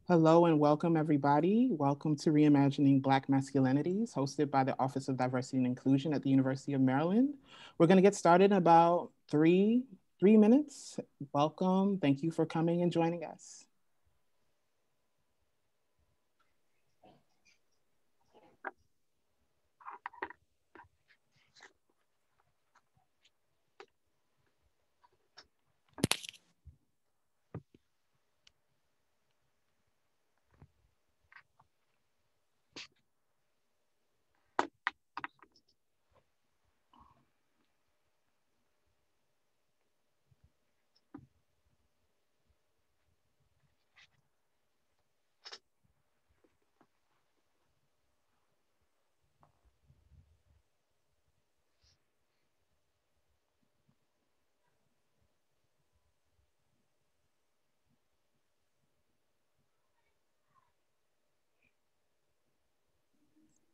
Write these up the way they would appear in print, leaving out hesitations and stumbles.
Hello and welcome everybody. Welcome to Reimagining Black Masculinities, hosted by the Office of Diversity and Inclusion at the University of Maryland. We're gonna get started in about three minutes. Welcome, thank you for coming and joining us.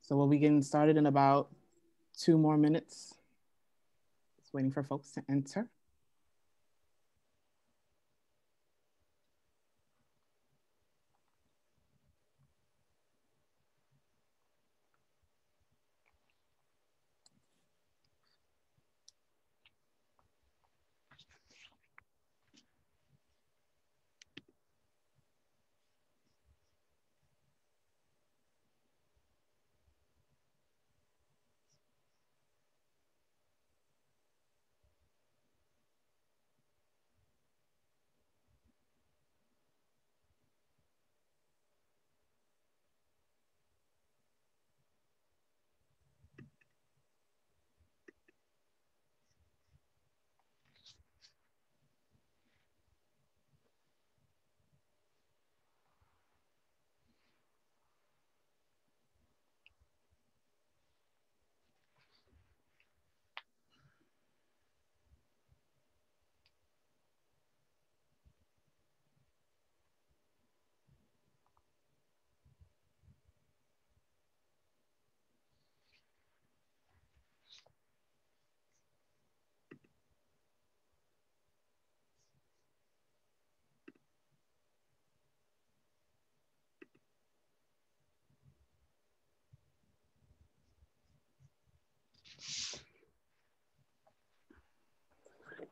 So we'll be getting started in about 2 more minutes. Just waiting for folks to enter.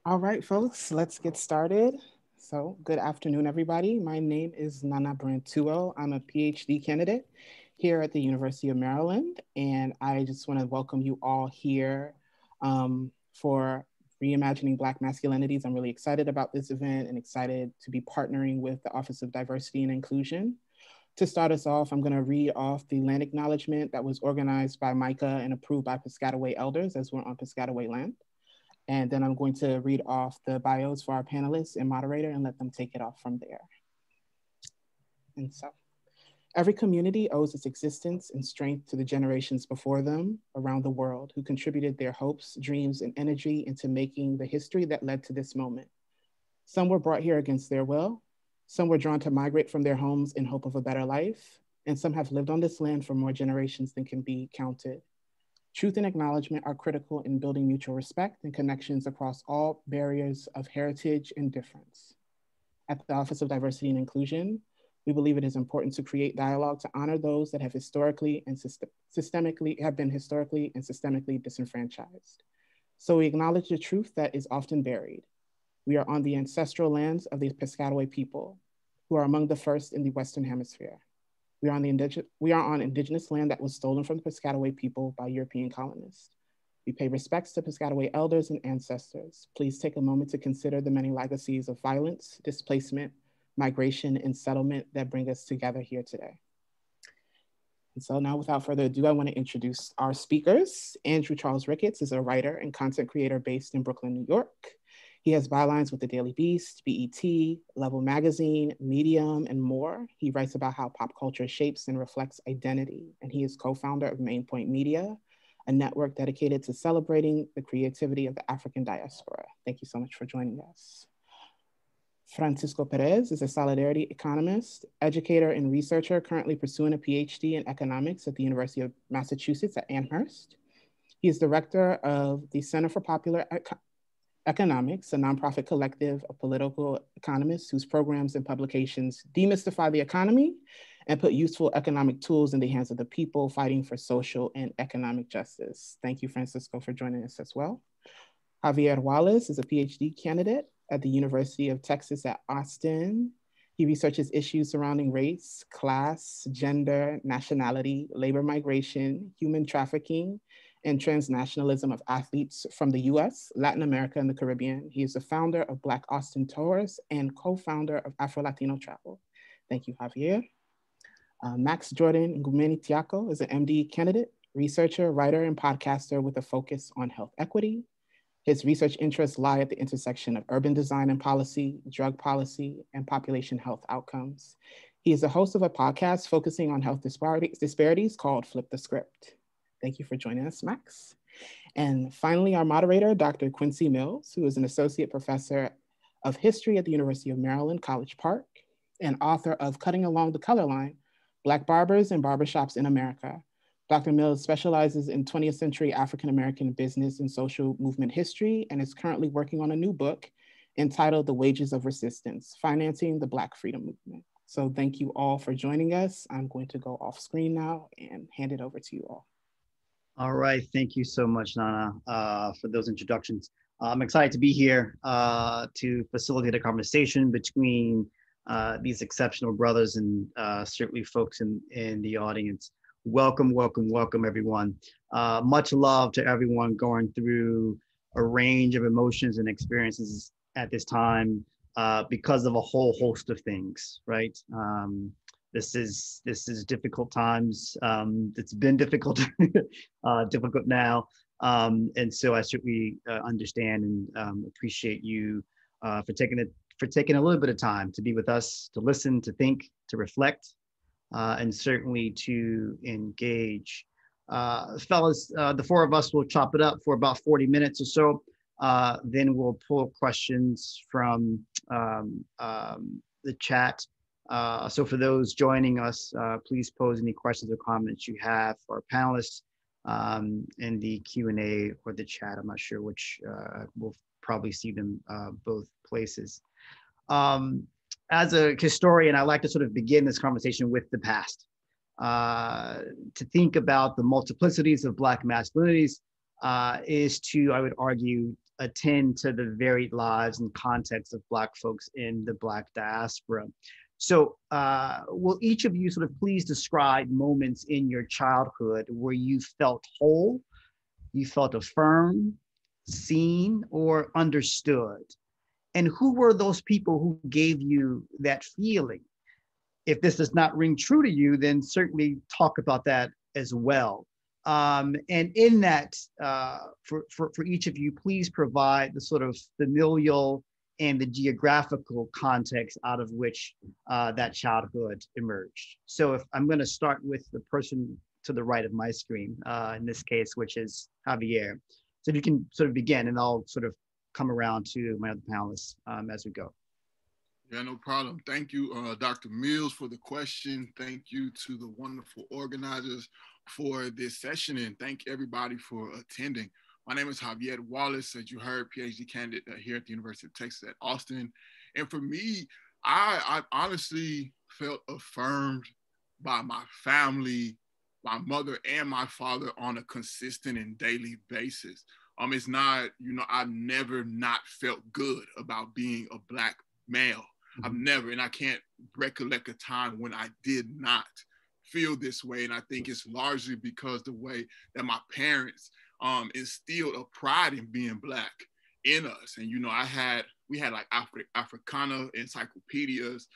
All right, folks, let's get started. So, good afternoon, everybody. My name is Nana Brantuo. I'm a PhD candidate here at the University of Maryland, and I just want to welcome you all here for Reimagining Black Masculinities. I'm really excited about this event and excited to be partnering with the Office of Diversity and Inclusion. To start us off, I'm going to read off the land acknowledgement that was organized by Micah and approved by Piscataway elders as we're on Piscataway land. And then I'm going to read off the bios for our panelists and moderator and let them take it off from there. And so, every community owes its existence and strength to the generations before them around the world who contributed their hopes, dreams, and energy into making the history that led to this moment. Some were brought here against their will. Some were drawn to migrate from their homes in hope of a better life. And some have lived on this land for more generations than can be counted. Truth and acknowledgement are critical in building mutual respect and connections across all barriers of heritage and difference. At the Office of Diversity and Inclusion, we believe it is important to create dialogue to honor those that have historically and systemically have been historically and systemically disenfranchised. So we acknowledge the truth that is often buried. We are on the ancestral lands of the Piscataway people, who are among the first in the Western Hemisphere. We are on indigenous land that was stolen from the Piscataway people by European colonists. We pay respects to Piscataway elders and ancestors. Please take a moment to consider the many legacies of violence, displacement, migration, and settlement that bring us together here today. And so now, without further ado, I want to introduce our speakers. Andrew Charles Ricketts is a writer and content creator based in Brooklyn, New York. He has bylines with the Daily Beast, BET, Level Magazine, Medium, and more. He writes about how pop culture shapes and reflects identity, and he is co-founder of Main Point Media, a network dedicated to celebrating the creativity of the African diaspora. Thank you so much for joining us. Francisco Perez is a solidarity economist, educator, and researcher currently pursuing a PhD in economics at the University of Massachusetts at Amherst. He is director of the Center for Popular Economics, a nonprofit collective of political economists whose programs and publications demystify the economy and put useful economic tools in the hands of the people fighting for social and economic justice. Thank you, Francisco, for joining us as well. Javier Wallace is a PhD candidate at the University of Texas at Austin. He researches issues surrounding race, class, gender, nationality, labor migration, human trafficking, and transnationalism of athletes from the US, Latin America, and the Caribbean. He is the founder of Black Austin Tours and co-founder of Afro-Latino Travel. Thank you, Javier. Max Jordan Nguemeni Tiako is an MD candidate, researcher, writer, and podcaster with a focus on health equity. His research interests lie at the intersection of urban design and policy, drug policy, and population health outcomes. He is the host of a podcast focusing on health disparities called Flip the Script. Thank you for joining us, Max. And finally, our moderator, Dr. Quincy Mills, who is an associate professor of history at the University of Maryland, College Park, and author of Cutting Along the Color Line, Black Barbers and Barbershops in America. Dr. Mills specializes in 20th century African-American business and social movement history and is currently working on a new book entitled The Wages of Resistance, Financing the Black Freedom Movement. So thank you all for joining us. I'm going to go off screen now and hand it over to you all. All right, thank you so much, Nana, for those introductions. I'm excited to be here to facilitate a conversation between these exceptional brothers and certainly folks in the audience. Welcome, welcome, welcome, everyone. Much love to everyone going through a range of emotions and experiences at this time because of a whole host of things, right? This is difficult times. It's been difficult, difficult now. And so I certainly understand and appreciate you for taking a little bit of time to be with us, to listen, to think, to reflect, and certainly to engage. Fellas, the four of us will chop it up for about 40 minutes or so. Then we'll pull questions from the chat. So for those joining us, please pose any questions or comments you have for our panelists in the Q&A or the chat. I'm not sure which, we'll probably see them both places. As a historian, I like to sort of begin this conversation with the past. To think about the multiplicities of Black masculinities is to, I would argue, attend to the varied lives and contexts of Black folks in the Black diaspora. So will each of you sort of please describe moments in your childhood where you felt whole, you felt affirmed, seen, or understood? And who were those people who gave you that feeling? If this does not ring true to you, then certainly talk about that as well. And in that, for each of you, please provide the sort of familial and the geographical context out of which that childhood emerged. So if I'm going to start with the person to the right of my screen, in this case, which is Javier. So if you can sort of begin, and I'll sort of come around to my other panelists as we go. Yeah, no problem. Thank you, Dr. Mills, for the question. Thank you to the wonderful organizers for this session, and thank everybody for attending. My name is Javier Wallace, as you heard, PhD candidate here at the University of Texas at Austin. And for me, I honestly felt affirmed by my family, my mother and my father on a consistent and daily basis. It's not, I've never not felt good about being a Black male. Mm-hmm. I've never, and I can't recollect a time when I did not feel this way. And I think it's largely because the way that my parents instilled a pride in being Black in us. And, we had like Africana encyclopedias,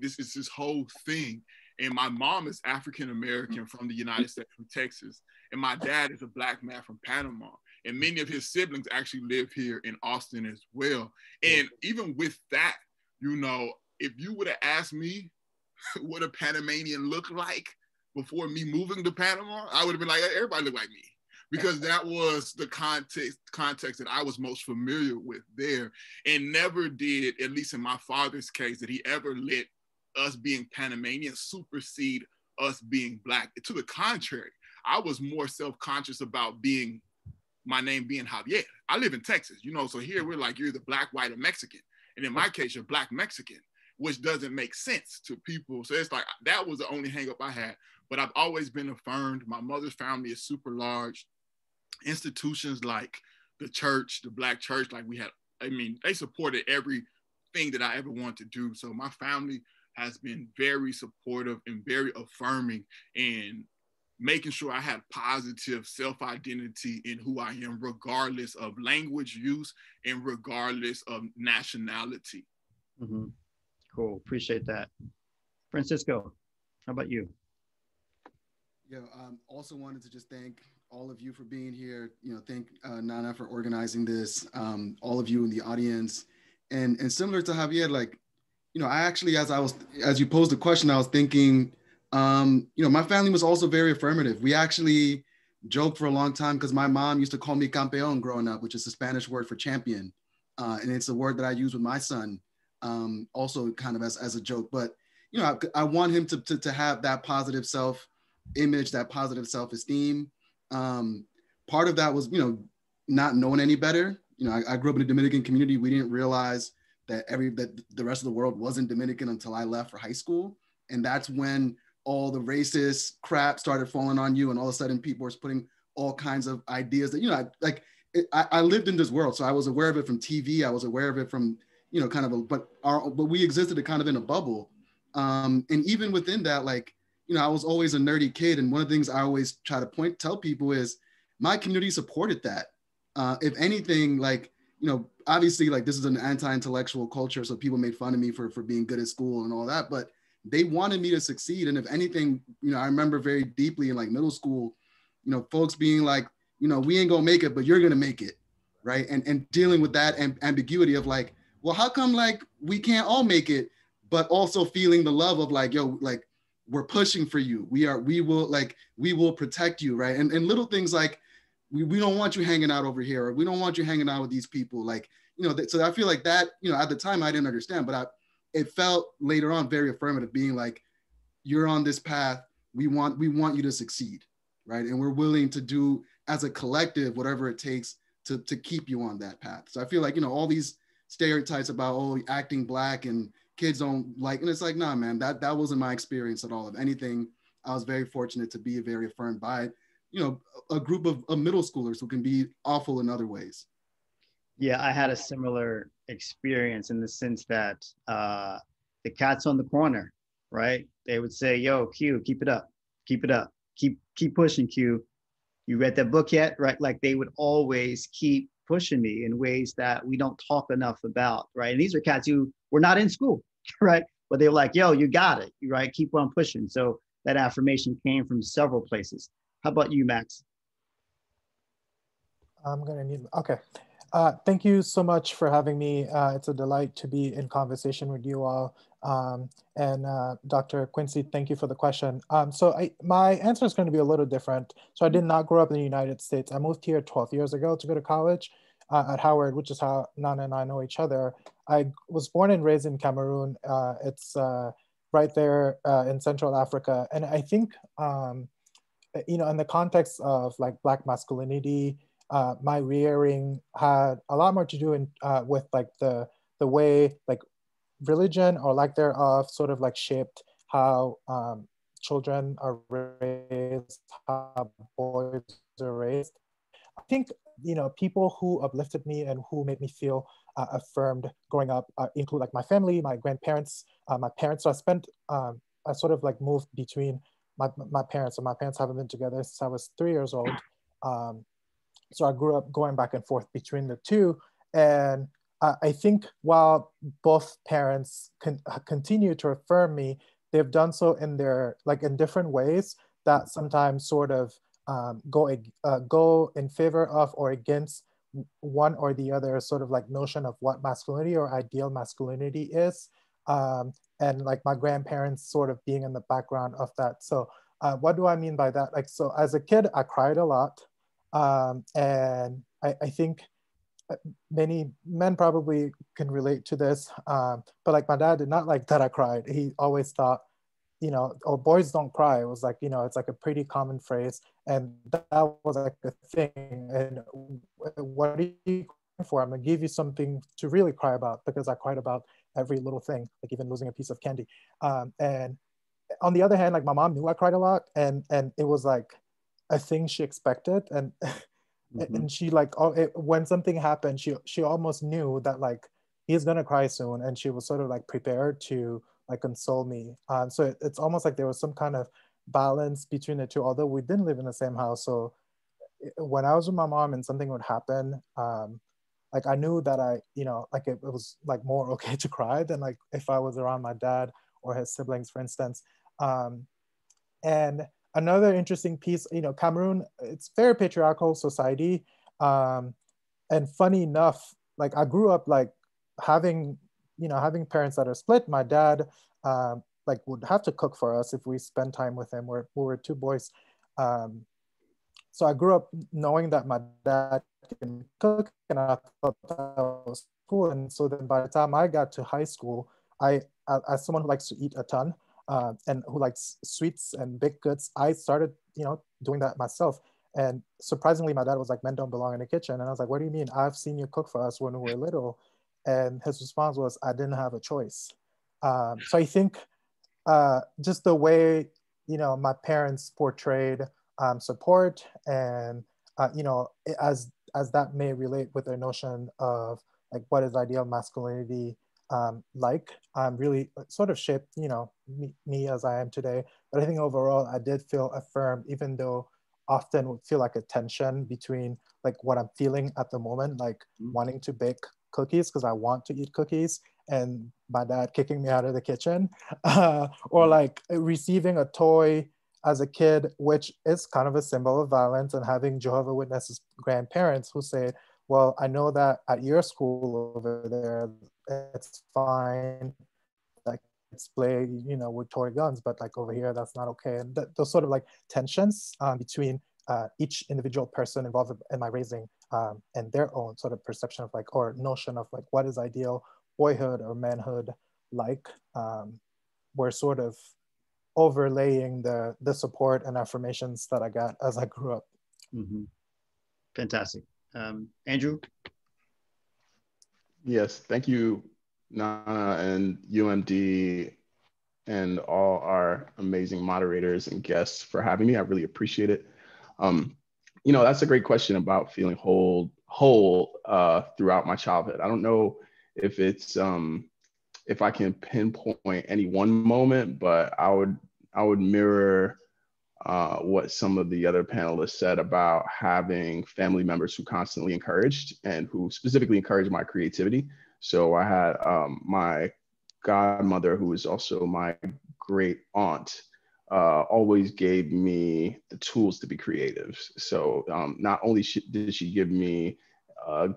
this is this whole thing. And my mom is African-American from the United States, from Texas. And my dad is a Black man from Panama. And many of his siblings actually live here in Austin as well. And even with that, if you would have asked me what a Panamanian looked like before me moving to Panama, I would have been like, everybody look like me. Because that was the context that I was most familiar with there. And never did, at least in my father's case, did he ever let us being Panamanian supersede us being Black. To the contrary, I was more self-conscious about being my name being Javier. I live in Texas, you know, so here we're like, you're either black, white, or Mexican. And in my case, you're black Mexican, which doesn't make sense to people. So it's like, that was the only hang up I had. But I've always been affirmed. My mother's family is super large. Institutions like the church, the Black church, like we had, I mean, they supported everything that I ever wanted to do. So my family has been very supportive and very affirming in making sure I had positive self-identity in who I am, regardless of language use and regardless of nationality. Mm-hmm. Cool, appreciate that. Francisco, how about you? Yeah, also wanted to just thank all of you for being here. You know, thank Nana for organizing this, all of you in the audience. And similar to Javier, like, you know, I actually, as you posed the question, I was thinking, you know, my family was also very affirmative. We actually joked for a long time because my mom used to call me campeón growing up, which is the Spanish word for champion. And it's a word that I use with my son, also kind of as a joke. But, you know, I want him to have that positive self-image, that positive self-esteem. Part of that was, you know, not knowing any better. You know, I grew up in a Dominican community. We didn't realize that the rest of the world wasn't Dominican until I left for high school. And that's when all the racist crap started falling on you. And all of a sudden people were putting all kinds of ideas that, you know, I lived in this world. So I was aware of it from TV. I was aware of it from, you know, kind of, but we existed kind of in a bubble. And even within that, like, you know, I was always a nerdy kid. And one of the things I always try to tell people is my community supported that. If anything, like, you know, obviously, like, this is an anti-intellectual culture, so people made fun of me for being good at school and all that, but they wanted me to succeed. And if anything, you know, I remember very deeply in like middle school, you know, folks being like, you know, we ain't gonna make it, but you're gonna make it, right? And dealing with that ambiguity of like, well, how come like we can't all make it, but also feeling the love of like, yo, like, we're pushing for you. We will protect you, right? And little things like, we don't want you hanging out over here, or we don't want you hanging out with these people. Like, you know, so I feel like that, you know, at the time I didn't understand, but it felt later on very affirmative, being like, you're on this path. We want you to succeed, right? And we're willing to do as a collective, whatever it takes to keep you on that path. So I feel like, you know, all these stereotypes about, oh, acting Black and kids don't like, and it's like, nah, man, that wasn't my experience at all. If anything, I was very fortunate to be very affirmed by, you know, a group of middle schoolers who can be awful in other ways. Yeah, I had a similar experience in the sense that the cats on the corner, right? They would say, yo, Q, keep it up, keep pushing, Q. You read that book yet? Right? Like, they would always keep pushing me in ways that we don't talk enough about, right? And these are cats who were not in school, right? But they were like, yo, you got it, right? Keep on pushing. So that affirmation came from several places. How about you, Max? I'm gonna need, okay. Thank you so much for having me. It's a delight to be in conversation with you all. And Dr. Quincy, thank you for the question. So my answer is going to be a little different. So I did not grow up in the United States. I moved here 12 years ago to go to college at Howard, which is how Nana and I know each other. I was born and raised in Cameroon. It's right there in Central Africa. And I think, you know, in the context of like Black masculinity, my rearing had a lot more to do with like the way like religion or lack thereof sort of like shaped how children are raised, how boys are raised. I think, you know, people who uplifted me and who made me feel affirmed growing up include like my family, my grandparents, my parents. So I sort of like moved between my parents, and my parents haven't been together since I was 3 years old. So I grew up going back and forth between the two. And I think while both parents continue to affirm me, they've done so in in different ways that sometimes sort of go in favor of or against one or the other sort of like notion of what masculinity or ideal masculinity is. And like my grandparents sort of being in the background of that. So what do I mean by that? Like, so as a kid, I cried a lot. And I think many men probably can relate to this, but like my dad did not like that I cried. He always thought, you know, oh, boys don't cry. It was like, you know, it's like a pretty common phrase. And that was like a thing. And what are you crying for? I'm gonna give you something to really cry about, because I cried about every little thing, like even losing a piece of candy. And on the other hand, like my mom knew I cried a lot, and it was like a thing she expected. And and she like, oh, when something happened, she almost knew that like he's gonna cry soon, and she was sort of like prepared to like console me. So it's almost like there was some kind of balance between the two, although we didn't live in the same house. So when I was with my mom and something would happen, like I knew that I, you know, like it was like more okay to cry than like if I was around my dad or his siblings, for instance. And another interesting piece, you know, Cameroon, it's very patriarchal society. And funny enough, like I grew up like having, you know, having parents that are split. My dad like would have to cook for us if we spend time with him. We were two boys. So I grew up knowing that my dad can cook, and I thought that was cool. And so then by the time I got to high school, I as someone who likes to eat a ton, and who likes sweets and baked goods, I started, you know, doing that myself. And surprisingly, my dad was like, "Men don't belong in the kitchen." And I was like, "What do you mean? I've seen you cook for us when we were little." And his response was, "I didn't have a choice." So I think just the way, you know, my parents portrayed support, and you know, as that may relate with their notion of like what is ideal masculinity like, really sort of shaped, you know, me as I am today. But I think overall I did feel affirmed, even though often would feel like a tension between like what I'm feeling at the moment, like wanting to bake cookies because I want to eat cookies, and my dad kicking me out of the kitchen, or like receiving a toy as a kid, which is kind of a symbol of violence, and having Jehovah Witnesses grandparents who say, well, I know that at your school over there, it's fine, like it's play, you know, with toy guns, but like over here, that's not okay. And those sort of like tensions between each individual person involved in my raising, and their own sort of perception of like, or notion of like, what is ideal boyhood or manhood like, were sort of overlaying the support and affirmations that I got as I grew up. Fantastic. Andrew? Yes, thank you, Nana and UMD and all our amazing moderators and guests for having me. I really appreciate it. You know, that's a great question about feeling whole throughout my childhood. I don't know if it's if I can pinpoint any one moment, but I would mirror what some of the other panelists said about having family members who constantly encouraged and who specifically encouraged my creativity. So I had my godmother, who is also my great aunt, always gave me the tools to be creative. So not only did she give me a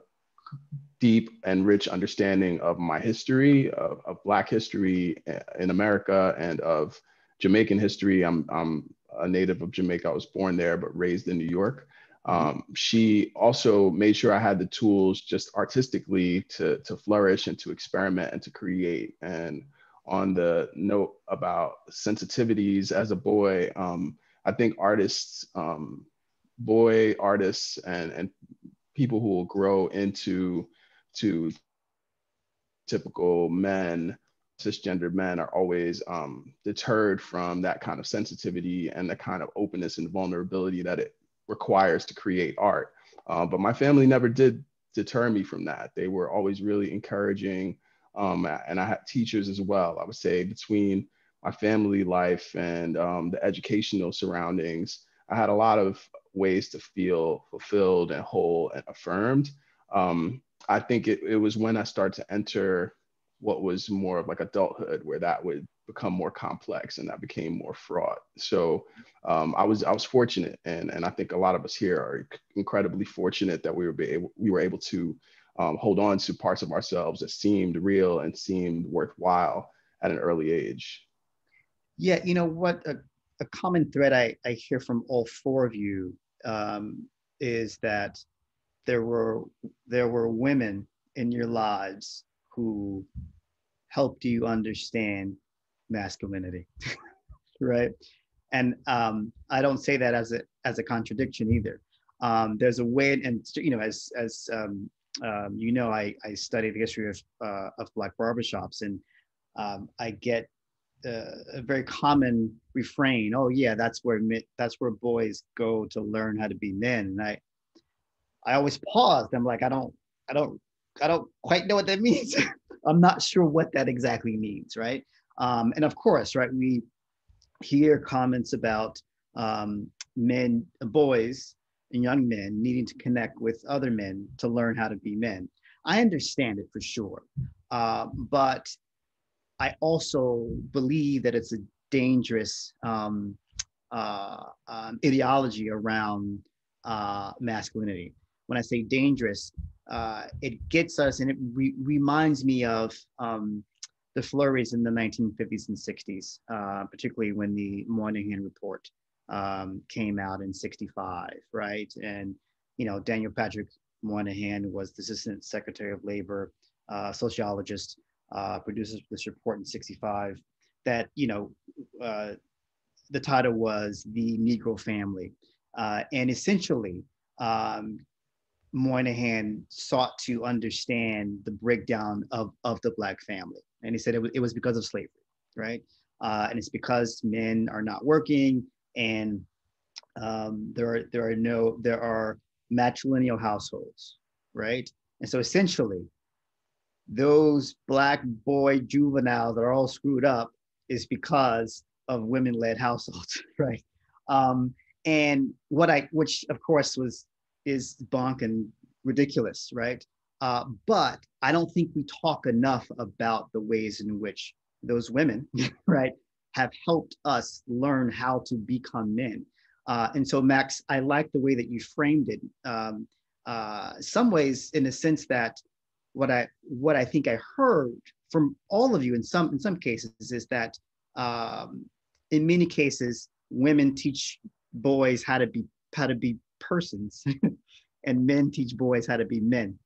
deep and rich understanding of my history, of Black history in America, and of Jamaican history. I'm a native of Jamaica. I was born there, but raised in New York. She also made sure I had the tools just artistically to flourish and to experiment and to create. And on the note about sensitivities as a boy, I think artists, boy artists and people who will grow into typical men, cisgendered men, are always deterred from that kind of sensitivity and the kind of openness and vulnerability that it requires to create art. But my family never did deter me from that. They were always really encouraging. And I had teachers as well. I would say between my family life and the educational surroundings, I had a lot of ways to feel fulfilled and whole and affirmed. I think it was when I started to enter what was more of like adulthood, where that would become more complex and that became more fraught. So I was fortunate, and I think a lot of us here are incredibly fortunate that we were able to hold on to parts of ourselves that seemed real and seemed worthwhile at an early age. Yeah, you know what? A common thread I hear from all four of you is that there were women in your lives who helped you understand masculinity. right? And I don't say that as a contradiction either. There's a way, and you know, as you know, I study the history of Black barbershops, and I get a very common refrain. Oh yeah, that's where boys go to learn how to be men. And I always paused. I'm like, I don't quite know what that means. I'm not sure what that exactly means, right? And of course, right, we hear comments about boys and young men needing to connect with other men to learn how to be men. I understand it for sure. But I also believe that it's a dangerous ideology around masculinity. When I say dangerous, it gets us, and it reminds me of the flurries in the 1950s and 60s, particularly when the Moynihan Report came out in 65, right? And, you know, Daniel Patrick Moynihan was the Assistant Secretary of Labor, sociologist, produces this report in 65 that, you know, the title was The Negro Family. And essentially, Moynihan sought to understand the breakdown of the Black family. And he said it was because of slavery, right? And it's because men are not working, and there are matrilineal households, right? And so essentially, those Black boy juveniles that are all screwed up is because of women-led households, right? And which of course is bonk and ridiculous, right? But I don't think we talk enough about the ways in which those women, right, have helped us learn how to become men. And so, Max, I like the way that you framed it. Some ways, in the sense that what I think I heard from all of you in some cases is that in many cases women teach boys how to be persons, and men teach boys how to be men.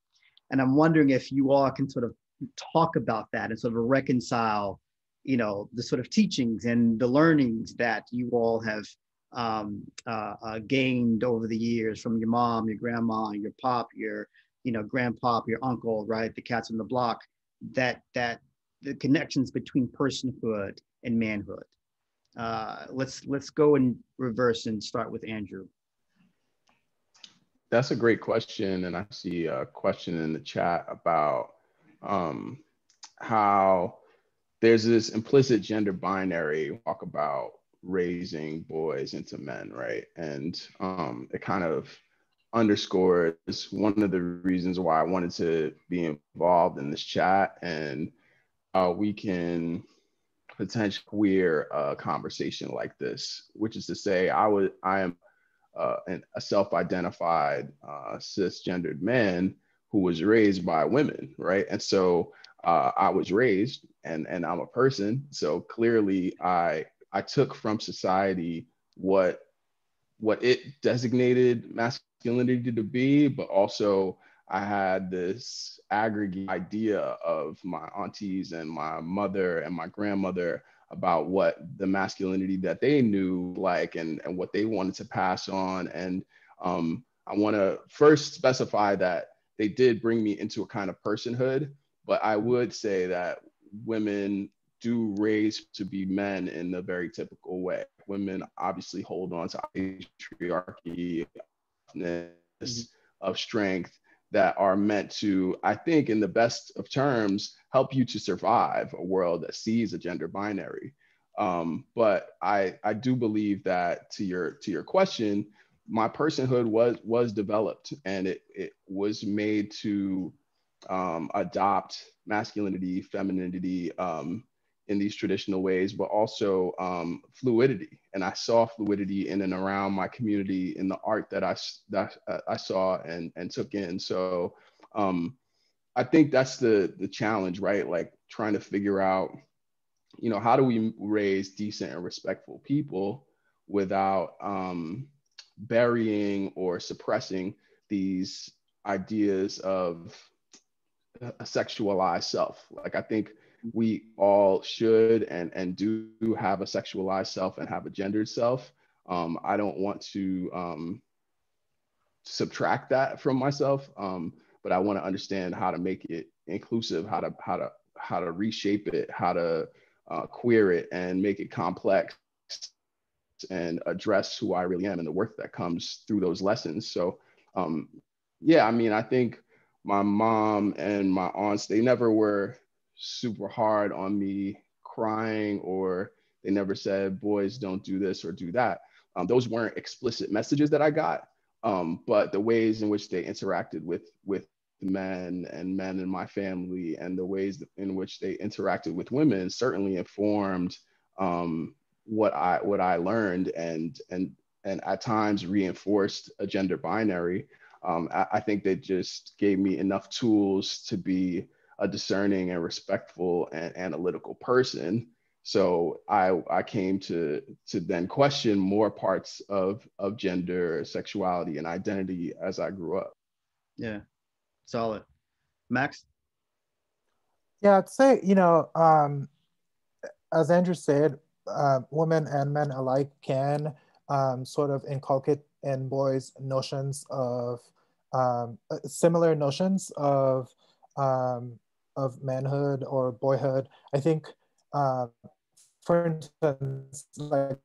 And I'm wondering if you all can sort of talk about that and sort of reconcile, you know, the sort of teachings and the learnings that you all have gained over the years from your mom, your grandma, your pop, your, you know, grandpop, your uncle, right? The cats on the block, that the connections between personhood and manhood. Let's go in reverse and start with Andrew. That's a great question. And I see a question in the chat about how there's this implicit gender binary talk about raising boys into men, right? And it kind of underscores one of the reasons why I wanted to be involved in this chat, and we can potentially queer a conversation like this, which is to say, I am a self-identified cisgendered man who was raised by women, right? And so I was raised, and I'm a person. So clearly, I took from society what it designated masculinity to be, but also I had this aggregate idea of my aunties and my mother and my grandmother about what the masculinity that they knew like, and what they wanted to pass on. And I want to first specify that they did bring me into a kind of personhood, but I would say that women do raise to be men in a very typical way. Women obviously hold on to patriarchy of strength that are meant to, I think, in the best of terms, help you to survive a world that sees a gender binary. But I do believe that to your question, my personhood was developed, and it was made to adopt masculinity, femininity in these traditional ways, but also fluidity. And I saw fluidity in and around my community in the art that I saw and took in. So I think that's the challenge, right? Like trying to figure out, you know, how do we raise decent and respectful people without burying or suppressing these ideas of a sexualized self. Like I think we all should and do have a sexualized self and have a gendered self. I don't want to subtract that from myself, but I want to understand how to make it inclusive, how to reshape it, how to queer it and make it complex and address who I really am and the work that comes through those lessons. So yeah, I mean, I think my mom and my aunts, they never were super hard on me crying, or they never said, boys, don't do this or do that. Those weren't explicit messages that I got, but the ways in which they interacted with men and men in my family, and the ways in which they interacted with women certainly informed what I learned, and at times reinforced a gender binary. I think they just gave me enough tools to be a discerning and respectful and analytical person. So I came to then question more parts of gender, sexuality, and identity as I grew up. Yeah, solid. Max? Yeah, I'd say, as Andrew said, women and men alike can sort of inculcate in boys notions of similar notions of manhood or boyhood. I think, for instance, like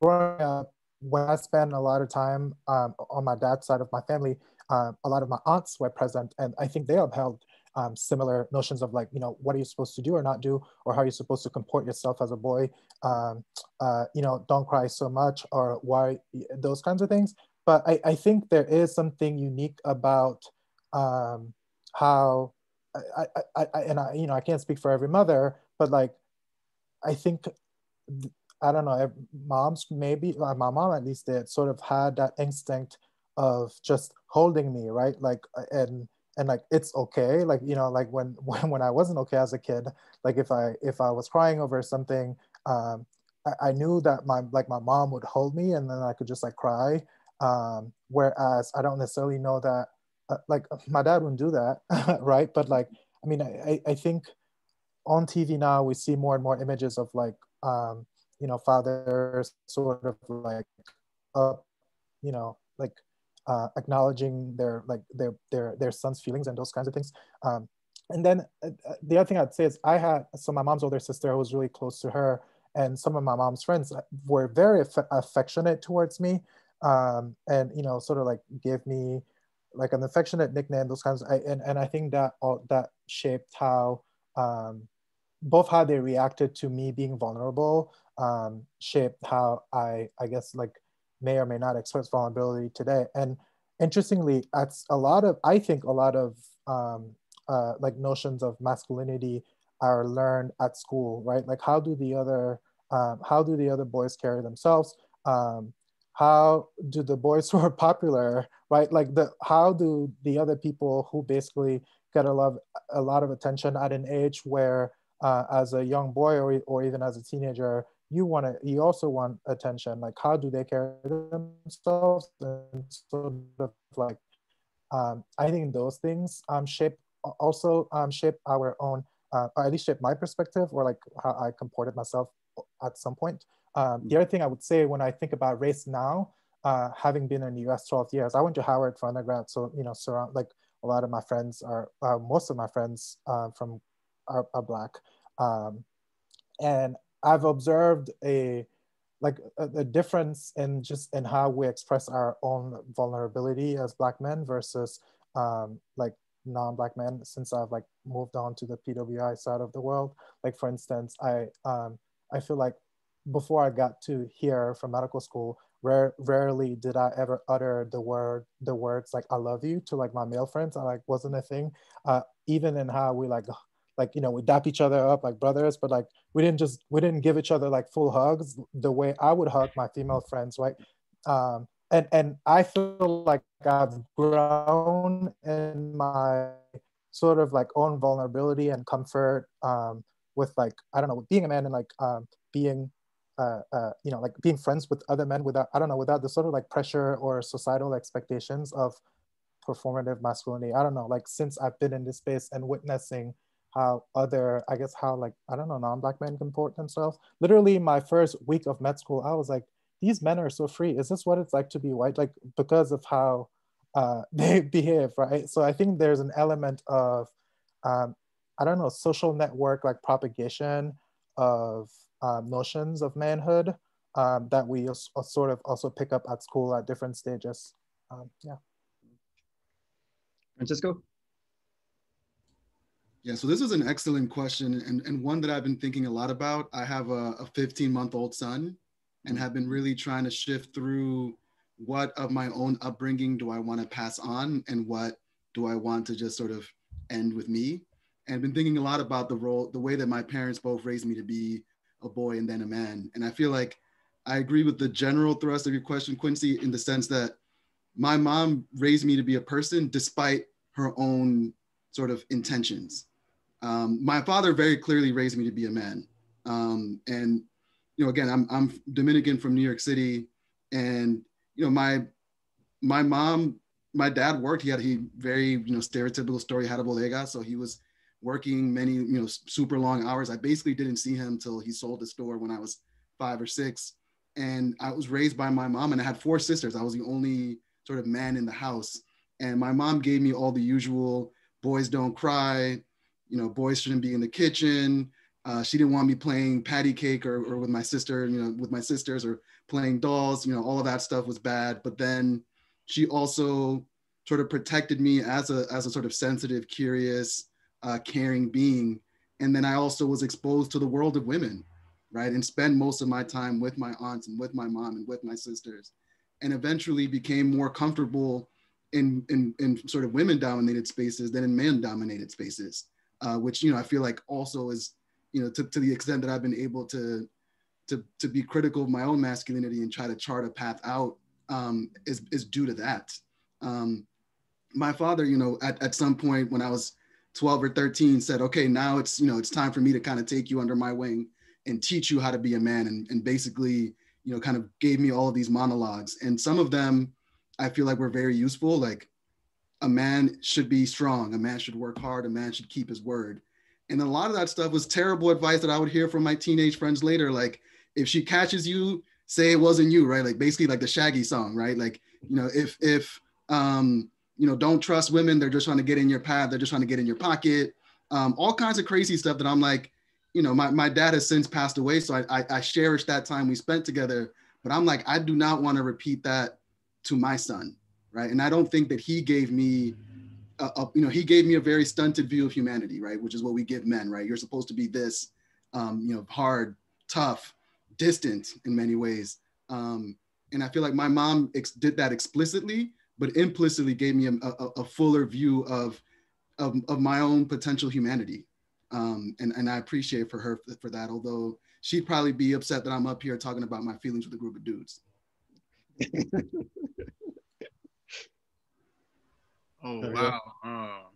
growing up, when I spent a lot of time on my dad's side of my family, a lot of my aunts were present, and I think they upheld similar notions of like, what are you supposed to do or not do, or how you're supposed to comport yourself as a boy. Don't cry so much, or why, those kinds of things. But I think there is something unique about how I can't speak for every mother, but like, I think, I don't know, moms, maybe my mom at least did, sort of had that instinct of just holding me, right? Like, and like, it's okay, like, like when I wasn't okay as a kid, like if I was crying over something, I knew that my mom would hold me, and then I could just like cry. Whereas I don't necessarily know that, like my dad wouldn't do that, right? But like, I mean, I think on TV now we see more and more images of like, fathers sort of like, like acknowledging their son's feelings and those kinds of things. And then the other thing I'd say is, so my mom's older sister was really close to her, and some of my mom's friends were very affectionate towards me, and sort of like gave me like an affectionate nickname, those kinds and I think that all that shaped how, both how they reacted to me being vulnerable, shaped how I guess like may or may not express vulnerability today. And interestingly, that's I think a lot of like notions of masculinity are learned at school, right? Like how do the other boys carry themselves? How do the boys who are popular, right? Like how do the other people who basically get a lot of attention at an age where, as a young boy, or even as a teenager, you also want attention. Like how do they carry themselves? And sort of like, I think those things shape our own, or at least shape my perspective, or like how I comported myself at some point. The other thing I would say when I think about race now, having been in the US 12 years, I went to Howard for undergrad, so surround like a lot of my friends most of my friends from are Black, and I've observed a difference in how we express our own vulnerability as Black men versus like non-Black men, since I've like moved on to the PWI side of the world. Like for instance, I feel like before I got to here from medical school, rarely did I ever utter the words like "I love you" to like my male friends. I like wasn't a thing. Even in how we we dap each other up like brothers, but like we didn't give each other like full hugs the way I would hug my female friends, right? And I feel like I've grown in my sort of like own vulnerability and comfort, with like, I don't know, with being a man, and like being like being friends with other men without, I don't know, without the sort of like pressure or societal expectations of performative masculinity. I don't know, like since I've been in this space and witnessing how other, I guess how like, I don't know, non-Black men comport themselves. Literally my first week of med school, I was like, these men are so free. Is this what it's like to be white? Like, because of how they behave, right? So I think there's an element of, I don't know, social network, like propagation of notions of manhood that we sort of also pick up at school at different stages. Yeah. Francisco? Yeah, so this is an excellent question and one that I've been thinking a lot about. I have a 15-month-old son and have been really trying to shift through what of my own upbringing do I want to pass on and what do I want to just sort of end with me. And I've been thinking a lot about the way that my parents both raised me to be a boy and then a man. And I feel like I agree with the general thrust of your question, Quincy, in the sense that my mom raised me to be a person despite her own sort of intentions. My father very clearly raised me to be a man. And, you know, again, I'm Dominican from New York City. And, you know, my dad worked, he very, you know, stereotypical story, had a bodega. So he was working many, you know, super long hours. I basically didn't see him till he sold the store when I was 5 or 6. And I was raised by my mom and I had 4 sisters. I was the only sort of man in the house. And my mom gave me all the usual boys don't cry, you know, boys shouldn't be in the kitchen. She didn't want me playing patty cake or with my sister, you know, with my sisters or playing dolls, you know, all of that stuff was bad. But then she also sort of protected me as a sort of sensitive, curious, caring being. And then I also was exposed to the world of women, right? And spent most of my time with my aunts and with my mom and with my sisters, and eventually became more comfortable in sort of women dominated spaces than in man dominated spaces. Which, you know, I feel like also is, you know, to the extent that I've been able to be critical of my own masculinity and try to chart a path out is due to that. My father, you know, at some point when I was 12 or 13 said, okay, now it's, you know, it's time for me to kind of take you under my wing and teach you how to be a man, and basically, you know, kind of gave me all of these monologues. And some of them I feel like were very useful, like, a man should be strong, a man should work hard, a man should keep his word. And a lot of that stuff was terrible advice that I would hear from my teenage friends later. Like, if she catches you, say it wasn't you, right? Like basically like the Shaggy song, right? Like, you know, if you know, don't trust women, they're just trying to get in your path, they're just trying to get in your pocket. All kinds of crazy stuff that I'm like, you know, my dad has since passed away. So I cherish that time we spent together, but I'm like, I do not want to repeat that to my son. Right. And I don't think that he gave me, you know, he gave me a very stunted view of humanity, right? Which is what we give men, right? You're supposed to be this, you know, hard, tough, distant in many ways. And I feel like my mom did that explicitly, but implicitly gave me a fuller view of my own potential humanity. And I appreciate for her for that, although she'd probably be upset that I'm up here talking about my feelings with a group of dudes. Oh, wow.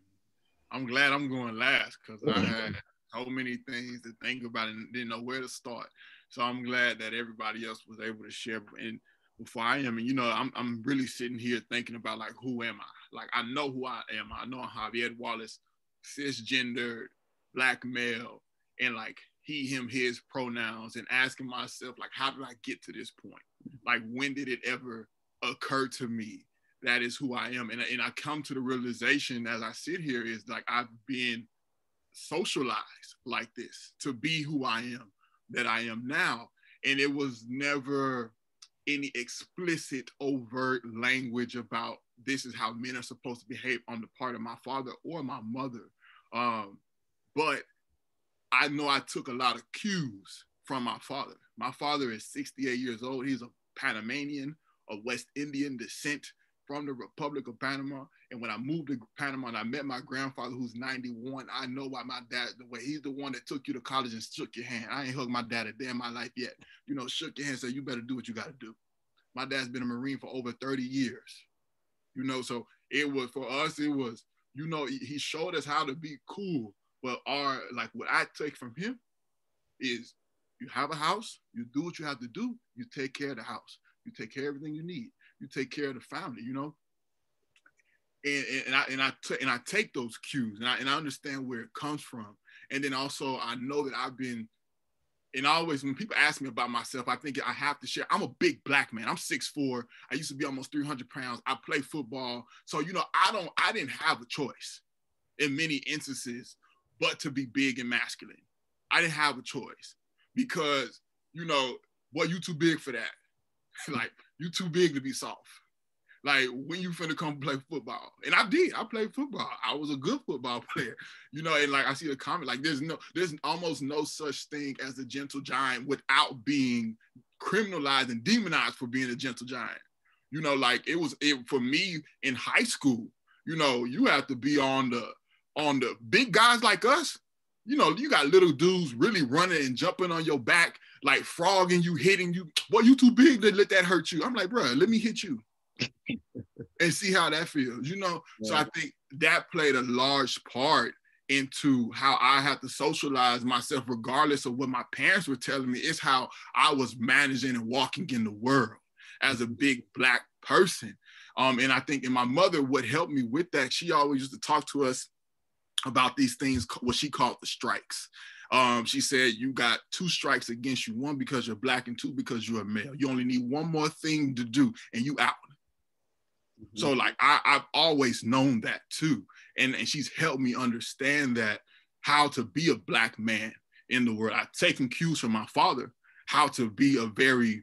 I'm glad I'm going last because I had so many things to think about and didn't know where to start. So I'm glad that everybody else was able to share. And before I am, and you know, I'm really sitting here thinking about like, who am I? Like, I know who I am. I know I'm Javier Wallace, cisgendered, Black male, and like he, him, his pronouns, and asking myself, like, how did I get to this point? Like, when did it ever occur to me that is who I am? And I come to the realization as I sit here is like, I've been socialized like this to be who I am, that I am now. And it was never any explicit overt language about this is how men are supposed to behave on the part of my father or my mother. But I know I took a lot of cues from my father. My father is 68 years old. He's a Panamanian of West Indian descent from the Republic of Panama. And when I moved to Panama and I met my grandfather, who's 91, I know why my dad, the way he's the one that took you to college and shook your hand. I ain't hugged my dad a day in my life yet. You know, shook your hand, said, you better do what you got to do. My dad's been a Marine for over 30 years. You know, so it was, for us, it was, you know, he showed us how to be cool. But like what I take from him is you have a house, you do what you have to do, you take care of the house, you take care of everything you need, you take care of the family, you know. And I take those cues, and I understand where it comes from. And then also I know that I've been, and always when people ask me about myself, I think I have to share. I'm a big black man. I'm 6'4". I used to be almost 300 pounds. I play football. So, you know, I didn't have a choice in many instances, but to be big and masculine. I didn't have a choice because, you know, boy, you too big for that. Like, you too big to be soft. Like, when you finna come play football? And I did. I played football. I was a good football player. You know, and like I see the comment, like there's almost no such thing as a gentle giant without being criminalized and demonized for being a gentle giant. You know, like it for me in high school, you know, you have to be on the big guys like us. You know, you got little dudes really running and jumping on your back, like frogging you, hitting you. Boy, you too big to let that hurt you. I'm like, bro, let me hit you. And see how that feels, you know? Yeah. So I think that played a large part into how I have to socialize myself, regardless of what my parents were telling me. It's how I was managing and walking in the world as a big black person. And I think, and my mother, what helped me with that, she always used to talk to us about these things, what she called the strikes. She said, you got 2 strikes against you, 1 because you're black and 2 because you're a male. You only need 1 more thing to do and you out. Mm-hmm. So like, I've always known that too. And she's helped me understand that, how to be a black man in the world. I've taken cues from my father, how to be a very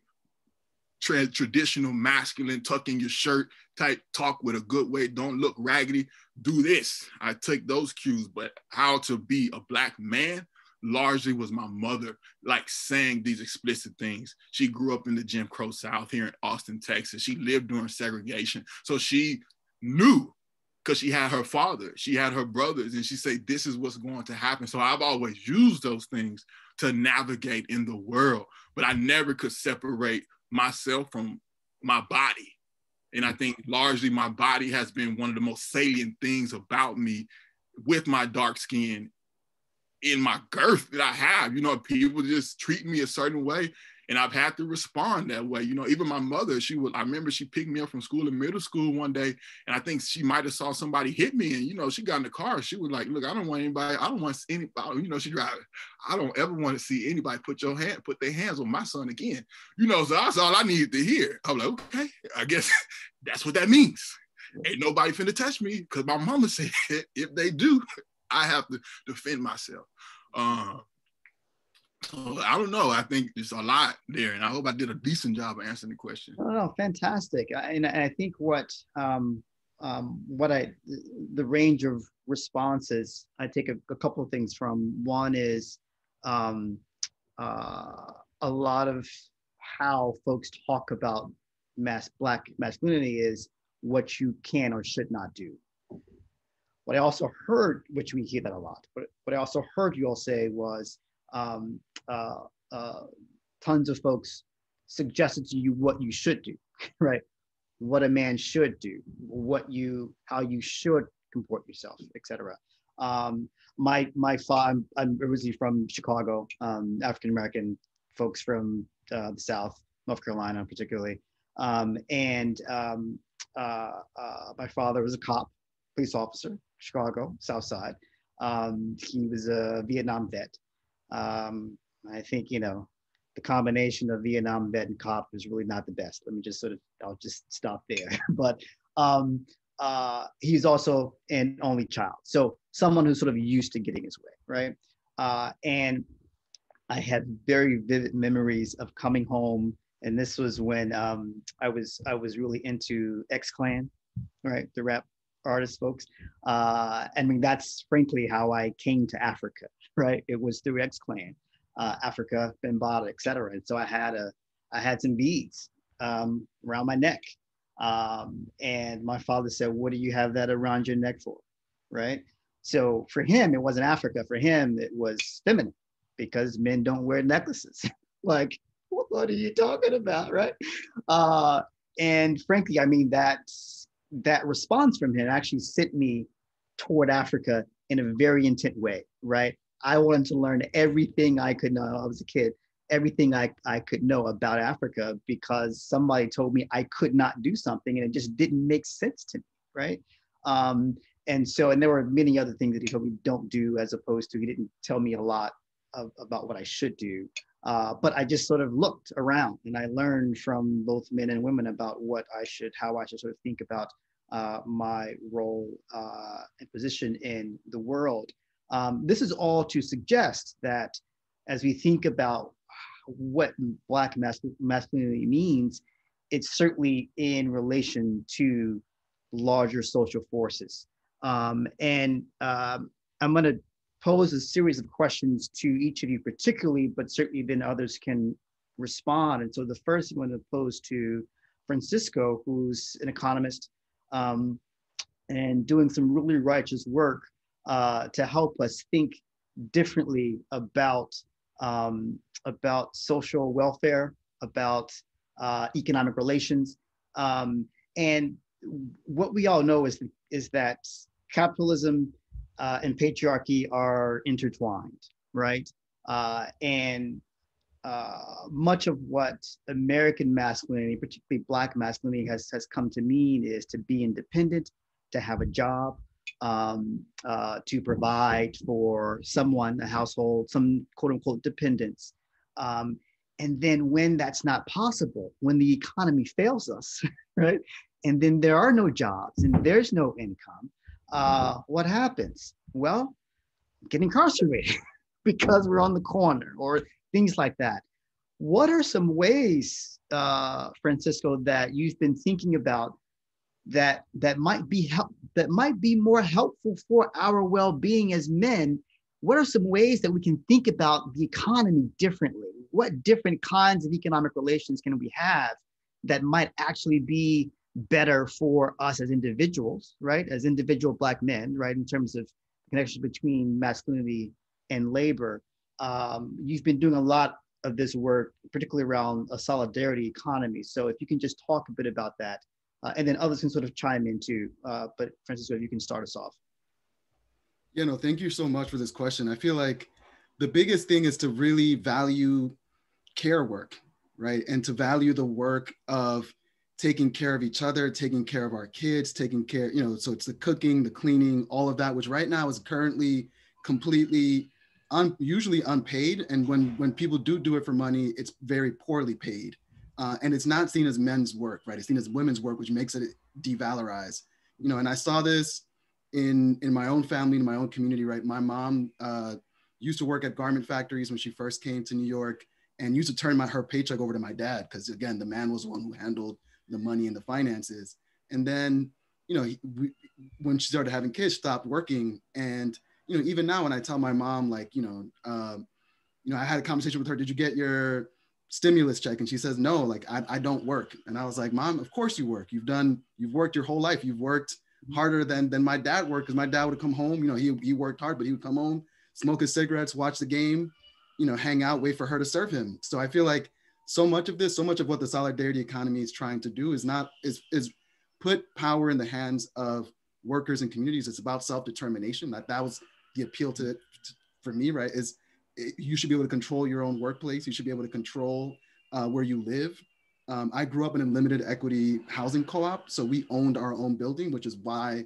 traditional masculine, tuck in your shirt type, talk with a good way, don't look raggedy, do this. I take those cues, but how to be a black man largely was my mother, like saying these explicit things. She grew up in the Jim Crow South here in Austin, Texas. She lived during segregation. So she knew, because she had her father, she had her brothers, and she said, this is what's going to happen. So I've always used those things to navigate in the world, but I never could separate myself from my body. And I think largely my body has been one of the most salient things about me, with my dark skin, in my girth that I have. You know, people just treat me a certain way, and I've had to respond that way. You know, even my mother, I remember she picked me up from school in middle school one day, and I think she might have saw somebody hit me, and, you know, she got in the car. She was like, look, I don't want to see anybody, you know, she driving. I don't ever want to see anybody put their hands on my son again. You know, so that's all I needed to hear. I'm like, okay, I guess that's what that means. Ain't nobody finna touch me, because my mama said, if they do, I have to defend myself. So I don't know. I think there's a lot there, and I hope I did a decent job of answering the question. Oh, fantastic! And I think the range of responses, I take a couple of things from. One is a lot of how folks talk about black masculinity is what you can or should not do. What I also heard, which we hear that a lot, but what I also heard you all say was tons of folks suggested to you what you should do, right? What a man should do, how you should comport yourself, etc. My father, I'm originally from Chicago, African-American folks from the South, North Carolina particularly. My father was a cop, police officer, Chicago, South Side. He was a Vietnam vet. I think, you know, the combination of Vietnam vet and cop is really not the best. I'll just stop there. But he's also an only child. So someone who's sort of used to getting his way, right? And I had very vivid memories of coming home. And this was when I was really into X-Clan, right? The rap artist folks. I mean, that's frankly how I came to Africa, right? It was through X-Clan, Africa, Bambaataa, et cetera. And so I had some beads around my neck. And my father said, what do you have that around your neck for, right? So for him, it wasn't Africa. For him, it was feminine, because men don't wear necklaces. Like, what are you talking about, right? And frankly, I mean, that response from him actually sent me toward Africa in a very intent way, right? I wanted to learn everything I could know. I was a kid, everything I could know about Africa, because somebody told me I could not do something and it just didn't make sense to me, right? And there were many other things that he told me don't do, as opposed to he didn't tell me a lot about what I should do. But I just sort of looked around and I learned from both men and women about how I should sort of think about my role and position in the world. This is all to suggest that as we think about what Black masculinity means, it's certainly in relation to larger social forces. I'm going to pose a series of questions to each of you particularly, but certainly then others can respond. And so the first I'm going to pose to Francisco, who's an economist and doing some really righteous work to help us think differently about social welfare, about economic relations. And what we all know is that capitalism and patriarchy are intertwined, right? And much of what American masculinity, particularly Black masculinity, has come to mean is to be independent, to have a job, to provide for someone, a household, some quote unquote dependence. And then when that's not possible, when the economy fails us, right? And then there are no jobs and there's no income, what happens? Well, get incarcerated because we're on the corner or things like that. What are some ways, Francisco, that you've been thinking about that might be more helpful for our well-being as men? What are some ways that we can think about the economy differently? What different kinds of economic relations can we have that might actually be better for us as individuals, right? As individual Black men, right? In terms of connection between masculinity and labor. You've been doing a lot of this work, particularly around a solidarity economy. So if you can just talk a bit about that, and then others can sort of chime in too. But Francisco, if you can start us off. Yeah, no, thank you so much for this question. I feel like the biggest thing is to really value care work, right? And to value the work of taking care of each other, taking care of our kids, taking care, so it's the cooking, the cleaning, all of that, which right now is currently completely usually unpaid. And when people do it for money, it's very poorly paid. And it's not seen as men's work, right? It's seen as women's work, which makes it devalorized. And I saw this in my own family, in my own community, right? My mom used to work at garment factories when she first came to New York and used to turn her paycheck over to my dad. Because again, the man was the one who handled the money and the finances. And then, when she started having kids, stopped working. And, even now when I tell my mom, like, I had a conversation with her, did you get your stimulus check? And she says, no, like, I don't work. And I was like, Mom, of course you work. You've worked your whole life. You've worked harder than my dad worked, because my dad would come home, he worked hard, but he would come home, smoke his cigarettes, watch the game, hang out, wait for her to serve him. So I feel like so much of what the solidarity economy is trying to do is put power in the hands of workers and communities. It's about self-determination. That was the appeal for me, right? You should be able to control your own workplace. You should be able to control where you live. I grew up in a limited equity housing co-op, so we owned our own building, which is why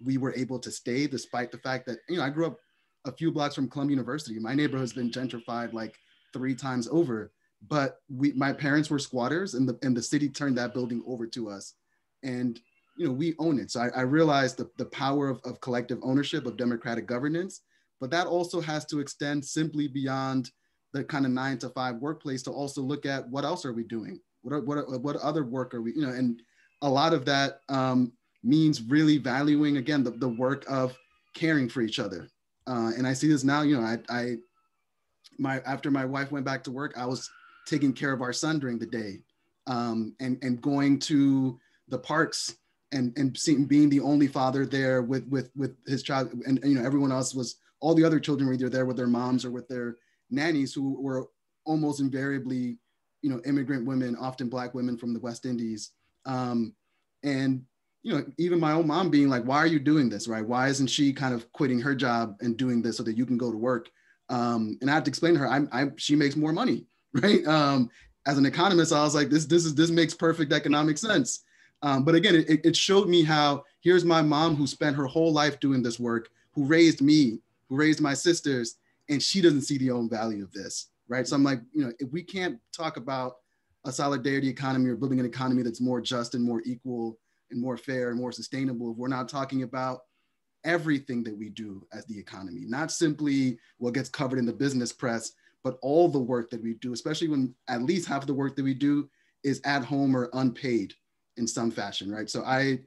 we were able to stay, despite the fact that, I grew up a few blocks from Columbia University. My neighborhood's been gentrified like 3 times over. But my parents were squatters, and the city turned that building over to us, and we own it. So I realized the power of collective ownership, of democratic governance, but that also has to extend simply beyond the kind of 9-to-5 workplace to also look at what else are we doing, what other work are we, and a lot of that means really valuing again the work of caring for each other, and I see this now. After my wife went back to work, I was taking care of our son during the day, and going to the parks and being the only father there with his child, and everyone else all the other children were either there with their moms or with their nannies, who were almost invariably immigrant women, often Black women from the West Indies, and even my own mom being like, why are you doing this, right? Why isn't she kind of quitting her job and doing this so that you can go to work? And I have to explain to her, she makes more money, right? As an economist, I was like, this makes perfect economic sense. But again, it showed me how here's my mom who spent her whole life doing this work, who raised me, who raised my sisters, and she doesn't see the own value of this, right? So I'm like, if we can't talk about a solidarity economy or building an economy that's more just and more equal and more fair and more sustainable, if we're not talking about everything that we do as the economy, not simply what gets covered in the business press, but all the work that we do, especially when at least half of the work that we do is at home or unpaid in some fashion, right? So I,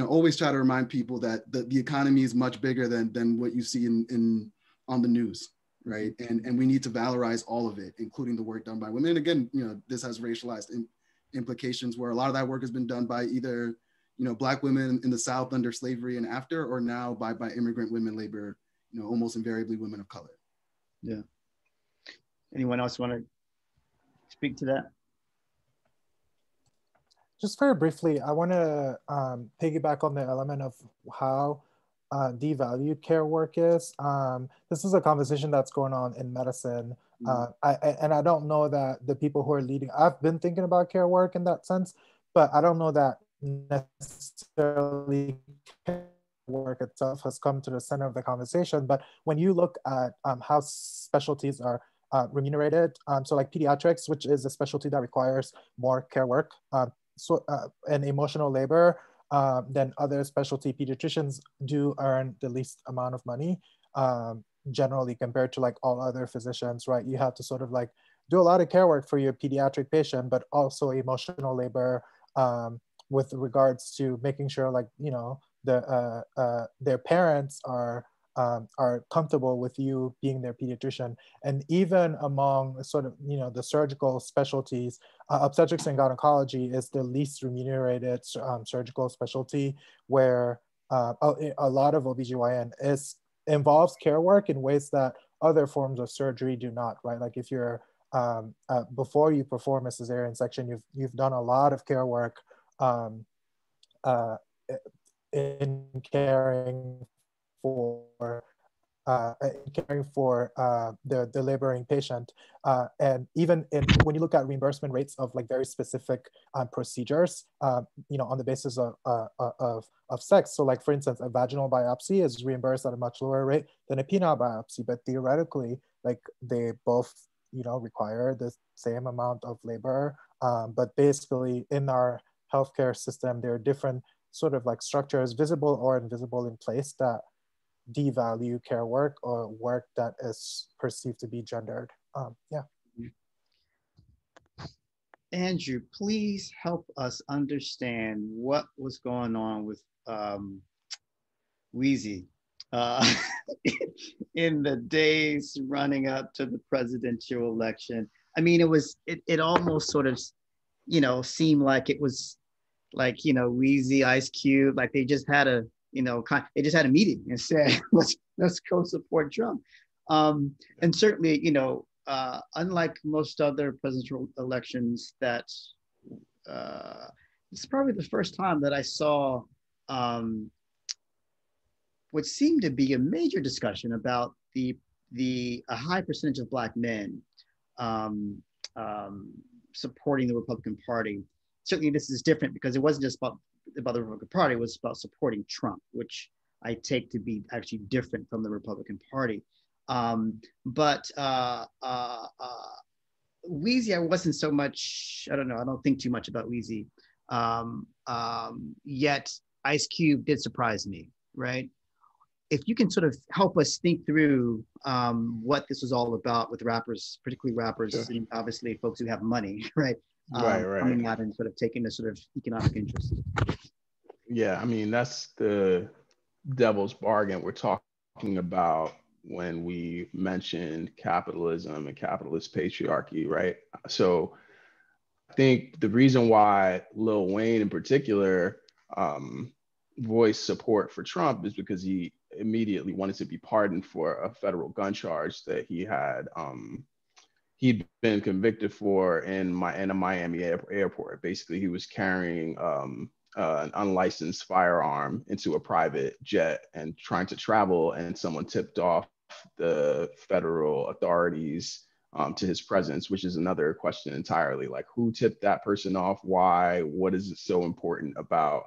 always try to remind people that the economy is much bigger than what you see on the news, right? And we need to valorize all of it, including the work done by women. And again, this has racialized implications where a lot of that work has been done by either, Black women in the South under slavery and after, or now by immigrant women labor, almost invariably women of color. Yeah. Anyone else want to speak to that? Just very briefly, I want to piggyback on the element of how devalued care work is. This is a conversation that's going on in medicine. I don't know that the people who are leading, I've been thinking about care work in that sense, but I don't know that necessarily care work itself has come to the center of the conversation. But when you look at how specialties are remunerated, so like pediatrics, which is a specialty that requires more care work, and emotional labor, then other specialty pediatricians do earn the least amount of money, generally compared to like all other physicians, right? You have to sort of like do a lot of care work for your pediatric patient, but also emotional labor with regards to making sure like, their parents are comfortable with you being their pediatrician. And even among sort of, the surgical specialties, obstetrics and gynecology is the least remunerated surgical specialty, where a lot of OBGYN involves care work in ways that other forms of surgery do not, right? Like if you're, before you perform a cesarean section, you've done a lot of care work in caring for the laboring patient, and even when you look at reimbursement rates of like very specific procedures, on the basis of sex. So like for instance, a vaginal biopsy is reimbursed at a much lower rate than a penile biopsy, but theoretically, like they both require the same amount of labor, but basically in our healthcare system, there are different sort of like structures, visible or invisible, in place that devalue care work or work that is perceived to be gendered. Yeah. Andrew, please help us understand what was going on with Wheezy in the days running up to the presidential election. I mean, it almost sort of, seemed like it was like, Wheezy, Ice Cube, like they just had a meeting and said, let's go support Trump. And certainly, unlike most other presidential elections, that it's probably the first time that I saw what seemed to be a major discussion about a high percentage of Black men supporting the Republican Party. Certainly this is different because it wasn't just about the Republican Party, it was about supporting Trump, which I take to be actually different from the Republican Party. But Wheezy, I wasn't so much, I don't think too much about Wheezy. Yet Ice Cube did surprise me, right? If you can sort of help us think through what this was all about with rappers, particularly rappers, sure, and obviously folks who have money, right? Right. Coming out and sort of taking a sort of economic interest. Yeah, I mean, that's the devil's bargain we're talking about when we mentioned capitalism and capitalist patriarchy, right? So I think the reason why Lil Wayne in particular voiced support for Trump is because he immediately wanted to be pardoned for a federal gun charge that he'd been convicted for in a Miami airport. Basically, he was carrying an unlicensed firearm into a private jet and trying to travel, and someone tipped off the federal authorities to his presence, which is another question entirely. Like, who tipped that person off? Why? What is it so important about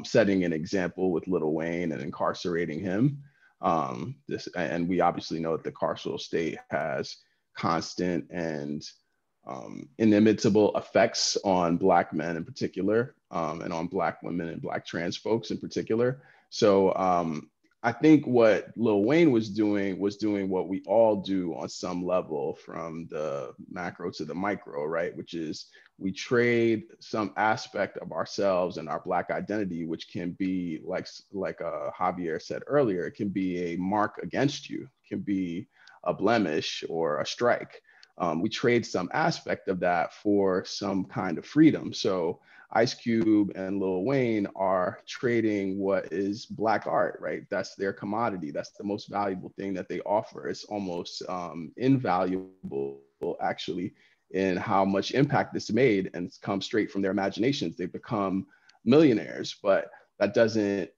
setting an example with Lil Wayne and incarcerating him? And we obviously know that the carceral state has constant and inimitable effects on Black men in particular, and on Black women and Black trans folks in particular. So I think what Lil Wayne was doing what we all do on some level, from the macro to the micro, right? Which is, we trade some aspect of ourselves and our Black identity, which can be like Javier said earlier, it can be a mark against you, it can be a blemish or a strike. We trade some aspect of that for some kind of freedom. So Ice Cube and Lil Wayne are trading what is Black art, right? That's their commodity. That's the most valuable thing that they offer. It's almost invaluable, actually, in how much impact this made, and it's come straight from their imaginations. They've become millionaires, but that doesn't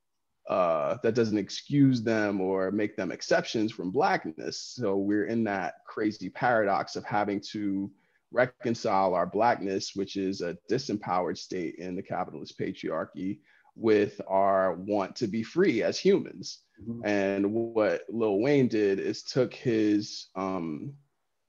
excuse them or make them exceptions from Blackness. So we're in that crazy paradox of having to reconcile our Blackness, which is a disempowered state in the capitalist patriarchy, with our want to be free as humans. Mm-hmm. And what Lil Wayne did is took his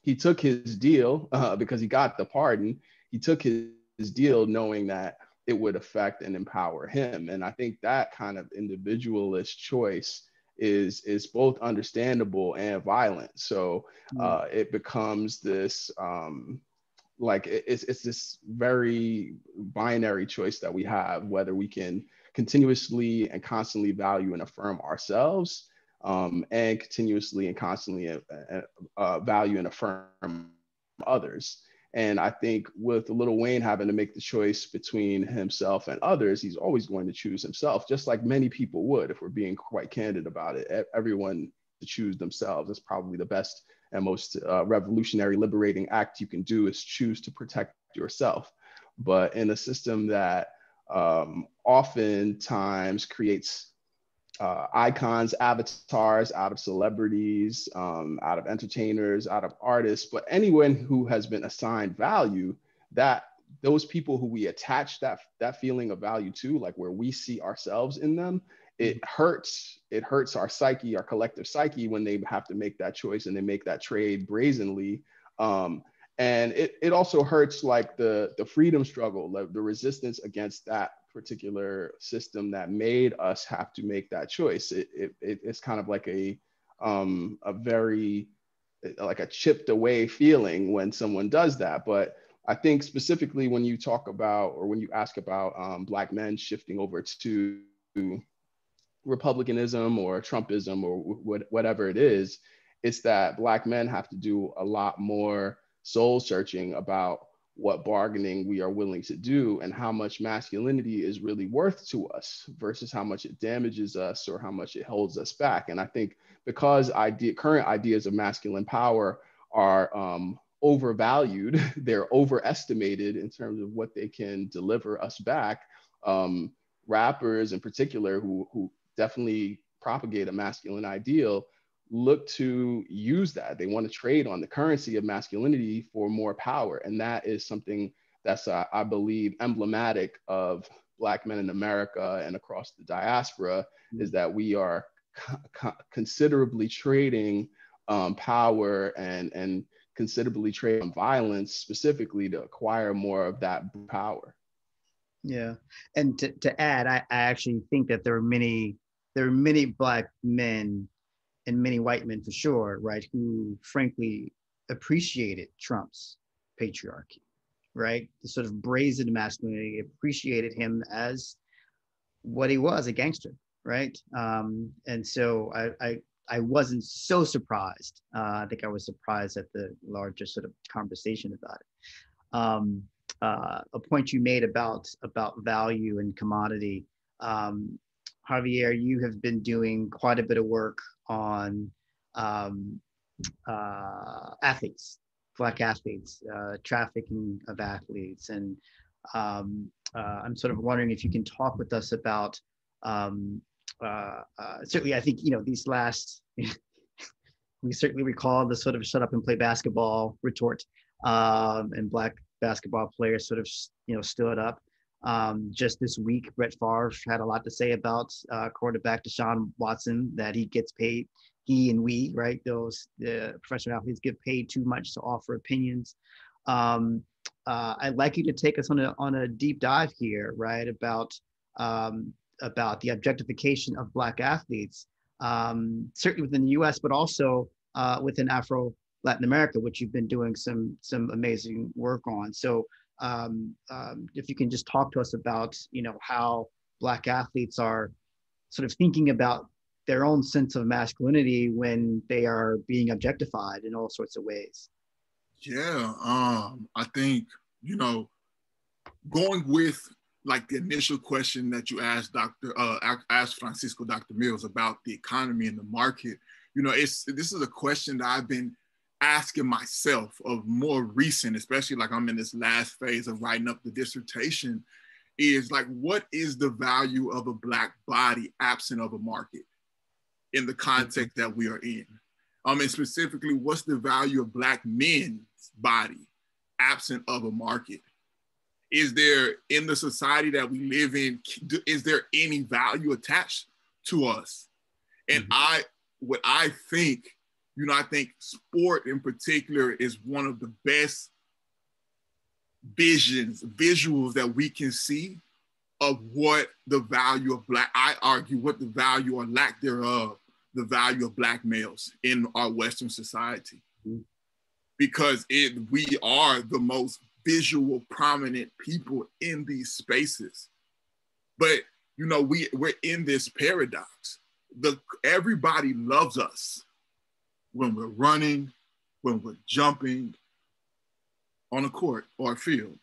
deal, because he got the pardon. He took his deal knowing that it would affect and empower him. And I think that kind of individualist choice is both understandable and violent. So it becomes this, it's this very binary choice that we have, whether we can continuously and constantly value and affirm ourselves, and continuously and constantly value and affirm others. And I think with Lil Wayne having to make the choice between himself and others, he's always going to choose himself, just like many people would, if we're being quite candid about it. Everyone to choose themselves. That's probably the best and most revolutionary, liberating act you can do, is choose to protect yourself. But in a system that oftentimes creates icons, avatars out of celebrities, out of entertainers, out of artists, but anyone who has been assigned value, that those people who we attach that feeling of value to, like where we see ourselves in them, it hurts our psyche, our collective psyche, when they have to make that choice and they make that trade brazenly. And it also hurts like the freedom struggle, the resistance against that particular system that made us have to make that choice. It's kind of like a very, like a chipped away feeling when someone does that. But I think specifically when you talk about, or when you ask about Black men shifting over to Republicanism or Trumpism or whatever it is, it's that Black men have to do a lot more soul searching about what bargaining we are willing to do and how much masculinity is really worth to us versus how much it damages us or how much it holds us back. And I think because current ideas of masculine power are overvalued, they're overestimated in terms of what they can deliver us back. Rappers in particular who definitely propagate a masculine ideal look to use that. They want to trade on the currency of masculinity for more power. And that is something that's, I believe, emblematic of Black men in America and across the diaspora, is that we are considerably trading power and considerably trading violence specifically to acquire more of that power. Yeah. And to add, I actually think that there are many Black men, and many white men for sure, right, who frankly appreciated Trump's patriarchy, right? The sort of brazen masculinity, appreciated him as what he was, a gangster, right? And so I wasn't so surprised. I think I was surprised at the larger sort of conversation about it. A point you made about value and commodity. Javier, you have been doing quite a bit of work on athletes, Black athletes, trafficking of athletes. And I'm sort of wondering if you can talk with us about, certainly I think, these last, we certainly recall the sort of shut up and play basketball retort, and Black basketball players sort of, stood up. Just this week, Brett Favre had a lot to say about quarterback Deshaun Watson, that he gets paid, he and we, right, the professional athletes get paid too much to offer opinions. I'd like you to take us on a deep dive here, right, about the objectification of Black athletes, certainly within the U.S., but also within Afro Latin America, which you've been doing some amazing work on. So if you can just talk to us about, how Black athletes are sort of thinking about their own sense of masculinity when they are being objectified in all sorts of ways. Yeah, I think, going with like the initial question that you asked asked Francisco, Dr. Mills, about the economy and the market, this is a question that I've been asking myself of more recent, especially like I'm in this last phase of writing up the dissertation, is like, what is the value of a Black body absent of a market in the context that we are in? And specifically, what's the value of Black men's body absent of a market? Is there, in the society that we live in, is there any value attached to us? And I think, I think sport in particular is one of the best visuals that we can see of what the value of Black, I argue, what the value or lack thereof, the value of Black males in our Western society. Because we are the most visual, prominent people in these spaces. But, we're in this paradox. Everybody loves us when we're running, when we're jumping on a court or a field.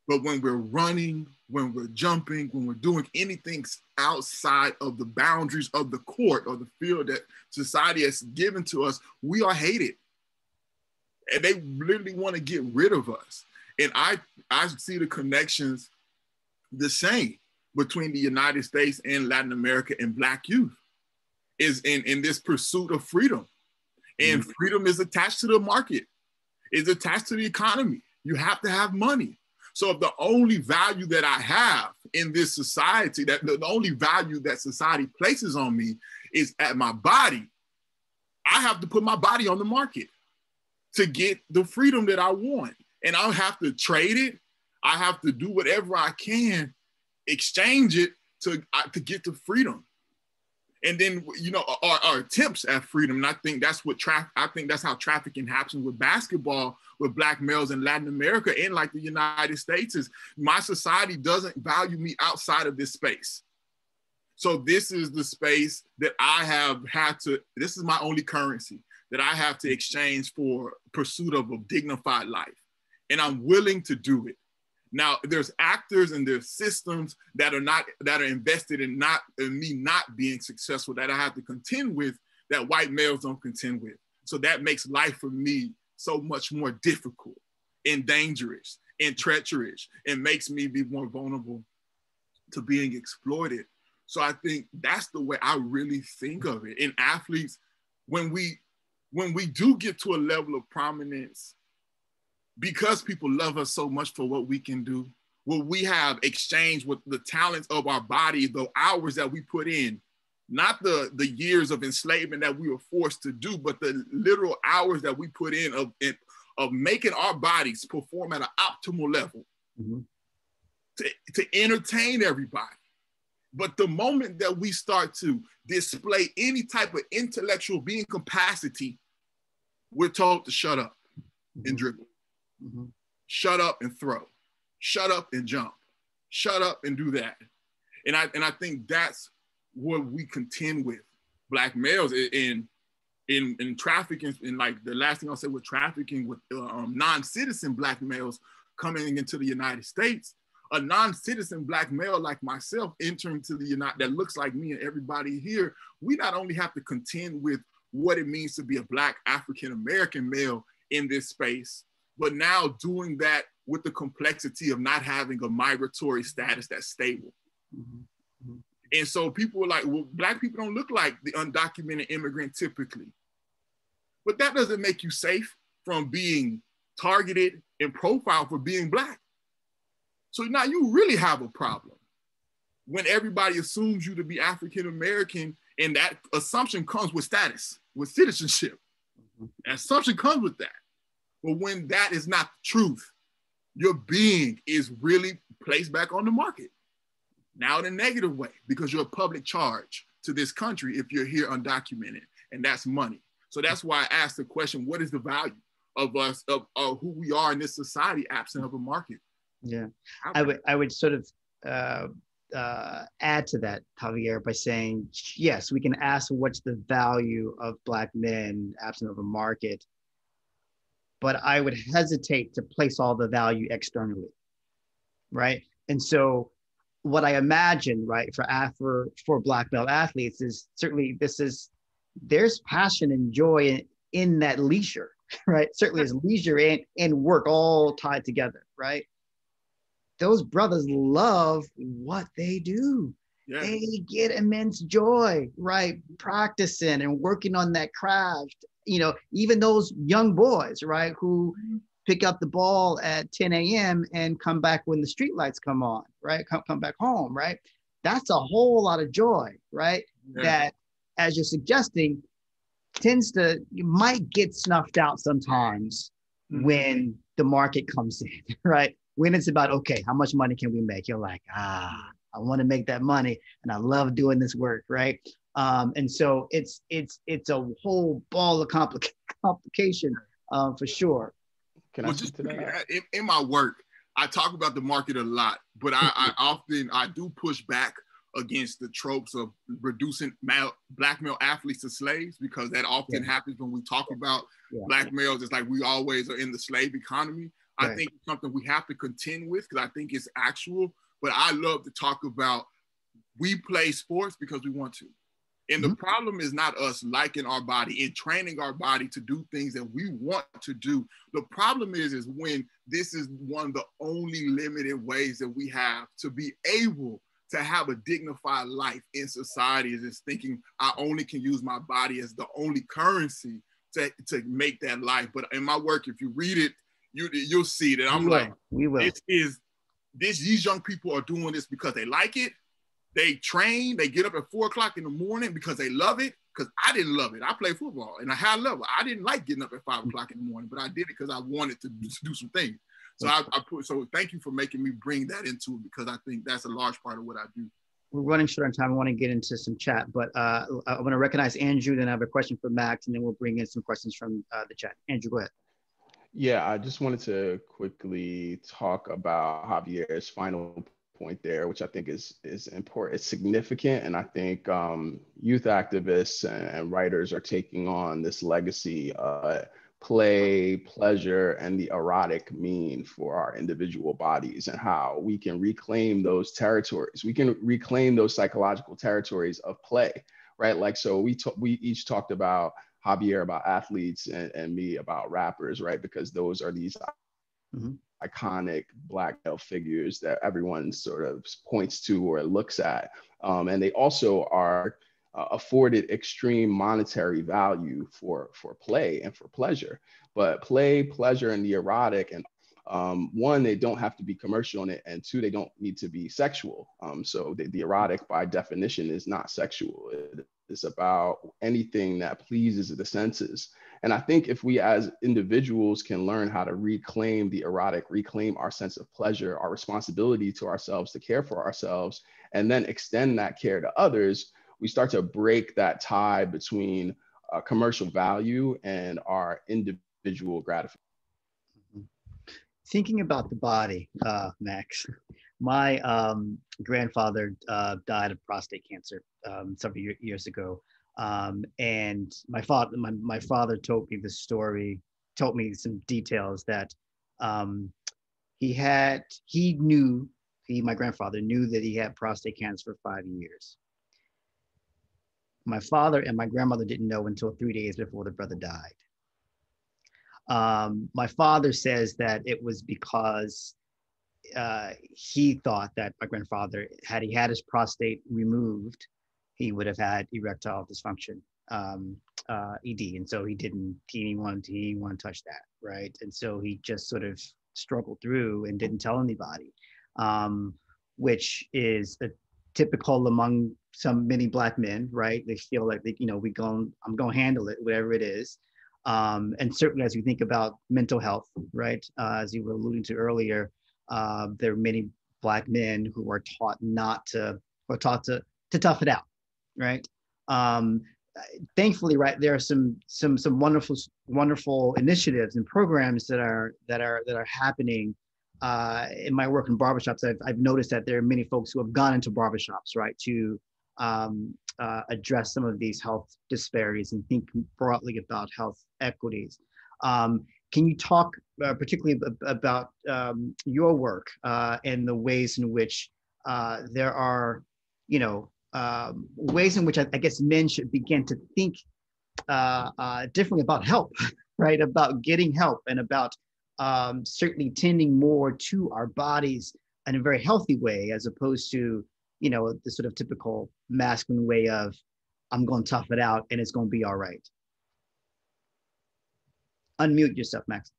But when we're running, when we're jumping, when we're doing anything outside of the boundaries of the court or the field that society has given to us, we are hated. And they literally want to get rid of us. And I see the connections the same between the United States and Latin America and Black youth is in this pursuit of freedom. And freedom is attached to the market, is attached to the economy. You have to have money. So if the only value that I have in this society, that the only value that society places on me is at my body, I have to put my body on the market to get the freedom that I want. And I'll have to trade it. I have to do whatever I can, exchange it to get the freedom. And then, our attempts at freedom. And I think that's what that's how trafficking happens with basketball, with Black males in Latin America and like the United States, is my society doesn't value me outside of this space. So this is the space that I have had to, this is my only currency that I have to exchange for pursuit of a dignified life. And I'm willing to do it. Now, there's actors and there's systems that are invested in me not being successful, that I have to contend with, that white males don't contend with. So that makes life for me so much more difficult and dangerous and treacherous, and makes me be more vulnerable to being exploited. So I think that's the way I really think of it. In athletes, when we do get to a level of prominence, because people love us so much for what we can do, what we have exchanged with the talents of our body, the hours that we put in, not the years of enslavement that we were forced to do, but the literal hours that we put in of making our bodies perform at an optimal level to entertain everybody. But the moment that we start to display any type of intellectual being capacity, we're told to shut up and dribble. Shut up and throw. Shut up and jump. Shut up and do that. And I think that's what we contend with, Black males in trafficking. And like the last thing I'll say with trafficking with non-citizen Black males coming into the United States, a non-citizen Black male like myself entering to the United, that looks like me and everybody here, we not only have to contend with what it means to be a Black African-American male in this space, but now doing that with the complexity of not having a migratory status that's stable. And so people are like, well, Black people don't look like the undocumented immigrant typically. But that doesn't make you safe from being targeted and profiled for being Black. So now you really have a problem when everybody assumes you to be African American, and that assumption comes with status, with citizenship. That assumption comes with that. But when that is not the truth, your being is really placed back on the market. Now in a negative way, because you're a public charge to this country if you're here undocumented, and that's money. So that's why I asked the question, what is the value of us, of who we are in this society absent of a market? Yeah, I would sort of add to that, Javier, by saying, yes, we can ask what's the value of Black men absent of a market, but I would hesitate to place all the value externally, right? And so what I imagine, right, for Black male athletes is certainly there's passion and joy in that leisure, right? Certainly there's leisure and work all tied together, right? Those brothers love what they do. Yeah. They get immense joy, right? Practicing and working on that craft. You know, even those young boys, right, who pick up the ball at 10 a.m. and come back when the street lights come on, right? Come back home, right? That's a whole lot of joy, right? Yeah. That, as you're suggesting, you might get snuffed out sometimes when the market comes in, right? When it's about, okay, how much money can we make? You're like, I want to make that money and I love doing this work, right? And so it's a whole ball of complication for sure. Can I speak to that? In my work, I talk about the market a lot, but I do push back against the tropes of reducing Black male athletes to slaves, because that often happens when we talk about Black males. It's like we always are in the slave economy. I think it's something we have to contend with, because I think it's actual, but I love to talk about we play sports because we want to. And the problem is not us liking our body and training our body to do things that we want to do. The problem is when this is one of the only limited ways that we have to be able to have a dignified life in society, is thinking I only can use my body as the only currency to make that life. But in my work, if you read it, you'll see that I'm these young people are doing this because they like it. They train, they get up at 4 o'clock in the morning because they love it. Because I didn't love it. I played football in a high level. I didn't like getting up at 5 o'clock in the morning, but I did it because I wanted to do some things. So so thank you for making me bring that into it, because I think that's a large part of what I do. We're running short on time. I want to get into some chat, but I want to recognize Andrew, then I have a question for Max, and then we'll bring in some questions from the chat. Andrew, go ahead. Yeah, I just wanted to quickly talk about Javier's final point there, which I think is important. It's significant, and I think youth activists and writers are taking on this legacy. Play, pleasure, and the erotic mean for our individual bodies, and how we can reclaim those territories. We can reclaim those psychological territories of play, right? Like, so we each talked about, Javier about athletes, and me about rappers, right? Because those are these iconic Black male figures that everyone sort of points to or looks at. And they also are afforded extreme monetary value for play and for pleasure. But play, pleasure, and the erotic, and one, they don't have to be commercial, and two, they don't need to be sexual. So the erotic by definition is not sexual. It is about anything that pleases the senses. And I think if we as individuals can learn how to reclaim the erotic, reclaim our sense of pleasure, our responsibility to ourselves to care for ourselves, and then extend that care to others, we start to break that tie between commercial value and our individual gratification. Thinking about the body, Max, my grandfather died of prostate cancer several years ago. And my father told me this story, told me some details that my grandfather knew that he had prostate cancer for 5 years. My father and my grandmother didn't know until 3 days before the brother died. My father says that it was because he thought that my grandfather, had he had his prostate removed, he would have had erectile dysfunction. ED, and so he didn't want to touch that, right? And so he just sort of struggled through and didn't tell anybody, which is a typical among many Black men, right? They feel like I'm gonna handle it, whatever it is. And certainly as we think about mental health, right? As you were alluding to earlier, there are many Black men who are taught to tough it out, right? Thankfully, right, there are some wonderful initiatives and programs that are happening. In my work in barbershops, I've noticed that there are many folks who have gone into barbershops, right, to address some of these health disparities and think broadly about health equities. Can you talk particularly about your work and the ways in which there are, ways in which I guess men should begin to think differently about help, right? About getting help and about certainly tending more to our bodies in a very healthy way, as opposed to, the sort of typical masculine way of, I'm going to tough it out and it's going to be all right. Unmute yourself, Max.